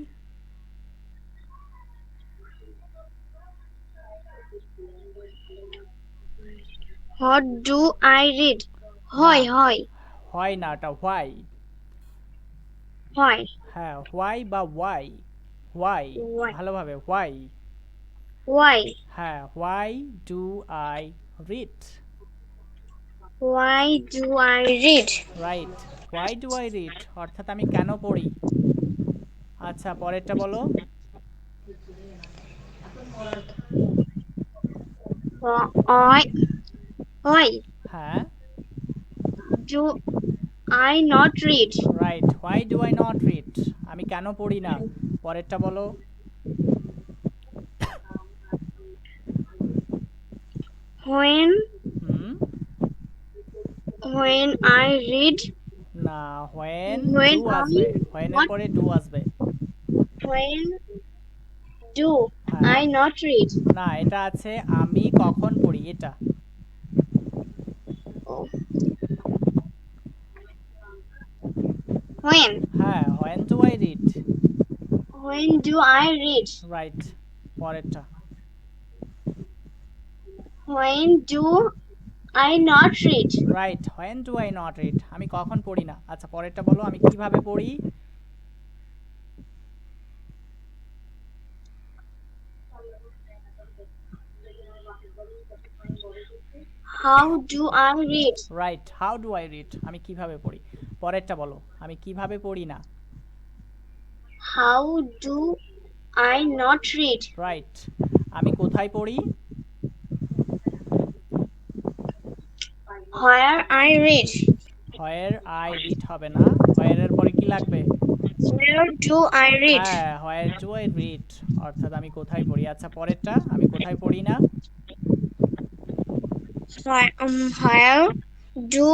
What do I read? Why? Why? হয় না, এটা হোয়াই। Why? হ্যাঁ হোয়াই বা ওয়াই, হোয়াই Why? ভালোভাবে হোয়াই। Why? হ্যাঁ why do I read. Why do I read? Right, why do I read অর্থাৎ আমি কেন পড়ি। আচ্ছা পরেরটা বলো। Why হ্যাঁ do I not read? Right, why do I not read আমি কেন পড়ি না। পরেরটা বলো। When হুম I read, না, হোয়েন When ডু আসবে, I- হোয়েনের what? পরে ডু আসবে। when do হ্যাঁ। I not read? না এটা আছে আমি কখন পড়ি এটা। When? হ্যাঁ when do I read. When do I read? Right, পরেরটা। When do I not read? Right, when do I not read আমি কখন পড়ি না। আচ্ছা পরেরটা বলো, আমি কিভাবে পড়ি। How do I read? Right, how do I read আমি কিভাবে পড়ি। পরেরটা বলো, আমি কিভাবে পড়ি না। How do I not read? Right, আমি কোথায় পড়ি। Where I read? Where I read হবে না, হোয়ার এর পরে কি লাগবে। Where do I read? হ্যাঁ হোয়ার ডু আই রিড অর্থাৎ আমি কোথায় পড়ি। আচ্ছা পরেরটা, আমি কোথায় পড়ি না। Where do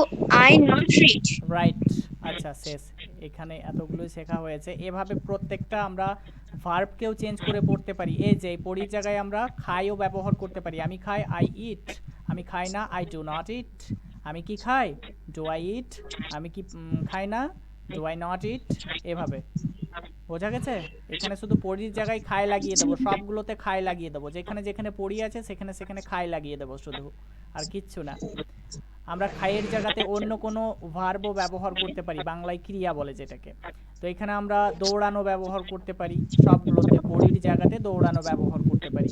I not read? Right, আচ্ছা শেষ। এখানে এতগুলোই শেখা হয়েছে। এভাবে প্রত্যেকটা আমরা ভার্বকেও চেঞ্জ করে পড়তে পারি। এই যে পড়ির জায়গায় আমরা খাইও ব্যবহার করতে পারি। আমি খাই, আই ইট। আমি খাই না, আই ডু নট ইট। আমি কি খাই, ডু আই ইট। আমি কি খাই না, ডু আই নট ইট। এভাবে বোঝা গেছে? এখানে শুধু পড়ির জায়গায় খাই লাগিয়ে দেবো, সবগুলোতে খাই লাগিয়ে দেবো, যেখানে যেখানে পড়ি আছে সেখানে সেখানে খাই লাগিয়ে দেবো শুধু, আর কিচ্ছু না। আমরা খাইয়ের জায়গাতে অন্য কোনো ভার্বও ব্যবহার করতে পারি, বাংলায় ক্রিয়া বলে যেটাকে। তো এখানে আমরা দৌড়ানো ব্যবহার করতে পারি, সবগুলোতে পড়ির জায়গাতে দৌড়ানো ব্যবহার করতে পারি।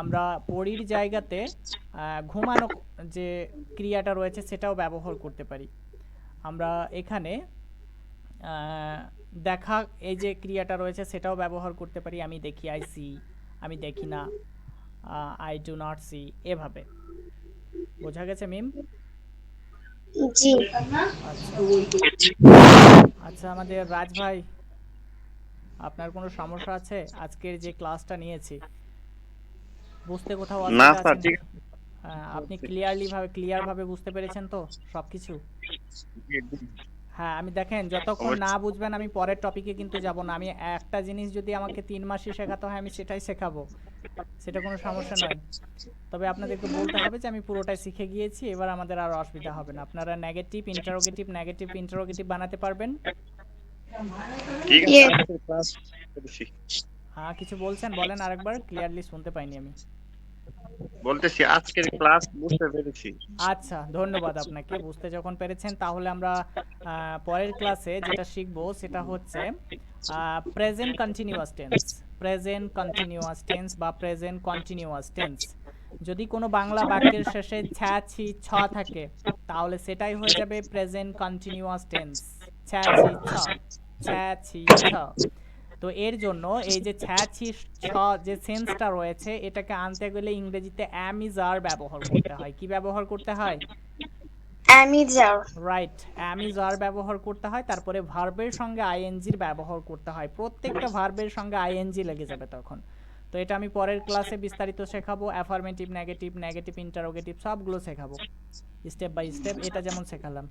আমরা পড়ির জায়গাতে ঘুমানো যে ক্রিয়াটা রয়েছে সেটাও ব্যবহার করতে পারি। আমরা এখানে দেখা এই যে ক্রিয়াটা রয়েছে সেটাও ব্যবহার করতে পারি। আমি দেখি, আই সি। আমি দেখি না, আই ডু নট সি। এভাবে বোঝা গেছে মিম? জি। আচ্ছা আমাদের রাজ ভাই, আপনার কোনো সমস্যা আছে আজকের যে ক্লাসটা নিয়েছি? বুঝতে কোথাও না অসুবিধা স্যার, আছে ঠিক নাকি? আপনি ক্লিয়ার ভাবে বুঝতে পেরেছেন তো সবকিছু? হ্যাঁ, আমি দেখেন যতক্ষণ না বুঝবেন আমি পরের টপিকে কিন্তু যাব না। আমি একটা জিনিস যদি আমাকে 3 মাসই শেখাতে হয় আমি সেটাই শেখাবো, সেটা কোনো সমস্যা নয়। তবে আপনাদেরকে বলতে হবে যে আমি পুরোটাই শিখে গিয়েছি, এবার আমাদের আর অসুবিধা হবে না। আপনারা নেগেটিভ ইন্টারোগেটিভ বানাতে পারবেন। ঠিক আছে, Yes. আজকের ক্লাস করেছি। হ্যাঁ কিছু বলছেন, বলেন আরেকবার, ক্লিয়ারলি শুনতে পাইনি আমি। বলতেছি আজকের ক্লাস বুঝতে পেরেছি। আচ্ছা ধন্যবাদ আপনাকে। বুঝতে যখন পেরেছেন তাহলে আমরা পরের ক্লাসে যেটা শিখবো সেটা হচ্ছে প্রেজেন্ট কন্টিনিউয়াস টেন্স বা প্রেজেন্ট কন্টিনিউয়াস টেন্স। যদি কোনো বাংলা বাক্যের শেষে ছ্যা ছি ছ থাকে তাহলে সেটাই হয়ে যাবে প্রেজেন্ট কন্টিনিউয়াস টেন্স। ছ্যা ছি ছ। তো এর জন্য এই যে ছ্যা ছি ছ যে সেন্সটা রয়েছে এটাকে আনতে গেলে ইংরেজিতে am is are ব্যবহার করতে হয়। কি ব্যবহার করতে হয়? Am is are. Right, am is are ব্যবহার করতে হয়। তারপরে ভার্বের সঙ্গে আইএনজির ব্যবহার করতে হয়। প্রত্যেকটা ভার্বের সঙ্গে আইএনজি লেগে যাবে তখন। তো এটা আমি পরের ক্লাসে বিস্তারিত শেখাবো। অ্যাফার্মেটিভ, নেগেটিভ, ইন্টারোগেটিভ সবগুলো শেখাবো স্টেপ বাই স্টেপ, এটা যেমন শেখালাম।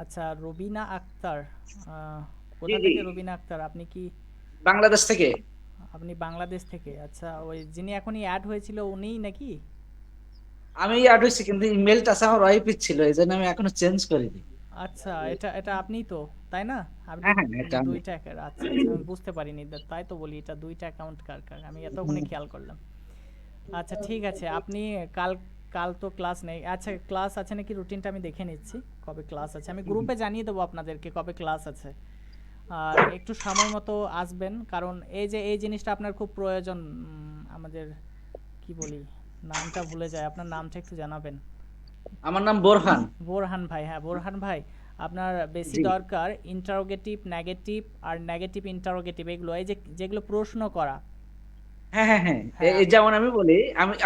আচ্ছা রুবিনা আক্তার, কোথা থেকে রুবিনা আক্তার? আপনি কি বাংলাদেশ থেকে। আপনি বাংলাদেশ থেকে? আচ্ছা, ওই যিনি এখনই অ্যাড হয়েছিল উনিই নাকি? আমি অ্যাড হয়েছি কিন্তু ইমেলটা আমার ওয়াইফের ছিল, এই জন্য আমি এখনো চেঞ্জ করিনি। আচ্ছা এটা আপনিই তো, তাই না? আপনি হ্যাঁ, এটা আমি। দুইটা আচ্ছা আচ্ছা, আমি বুঝতে পারিনি, তাই তো বলি এটা দুইটা অ্যাকাউন্ট কার, আমি এতক্ষণে খেয়াল করলাম। আচ্ছা ঠিক আছে, আপনি কাল তো ক্লাস নেই। আচ্ছা ক্লাস আছে নাকি রুটিনটা আমি দেখে নিচ্ছি, কবে ক্লাস আছে। আমি গ্রুপে জানিয়ে দেবো আপনাদেরকে কবে ক্লাস আছে। আর একটু সময় মতো আসবেন, কারণ এই জিনিসটা আপনার খুব প্রয়োজন। আমাদের কি বলি, নামটা ভুলে যায়, আপনার নামটা একটু জানাবেন। আমার নাম বোরহান। বোরহান ভাই, হ্যাঁ বোরহান ভাই, আপনার বেশি দরকার ইন্টারোগেটিভ, নেগেটিভ ইন্টারোগেটিভ, এগুলো এই যে যেগুলো প্রশ্ন করা। হ্যাঁ, এই যেমন আমি বলি,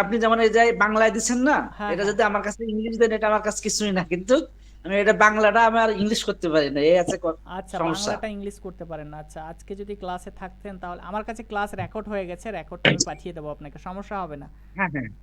আপনি যেমন এই যে বাংলায় দিচ্ছেন না, হ্যাঁ, এটা হ্যাঁ। যদি আমার কাছে ইংলিশ দেন এটা আমার কাছে কিছুই না, কিন্তু আমি এটা বাংলাটা আমি আর ইংলিশ করতে পারি না, এই আছে আচ্ছা সমস্যা। বাংলাটা ইংলিশ করতে পারেন না। আচ্ছা আজকে যদি ক্লাসে থাকতেন তাহলে আমার কাছে ক্লাস রেকর্ড হয়ে গেছে, রেকর্ডটা আমি পাঠিয়ে দেবো আপনাকে, সমস্যা হবে না। হ্যাঁ।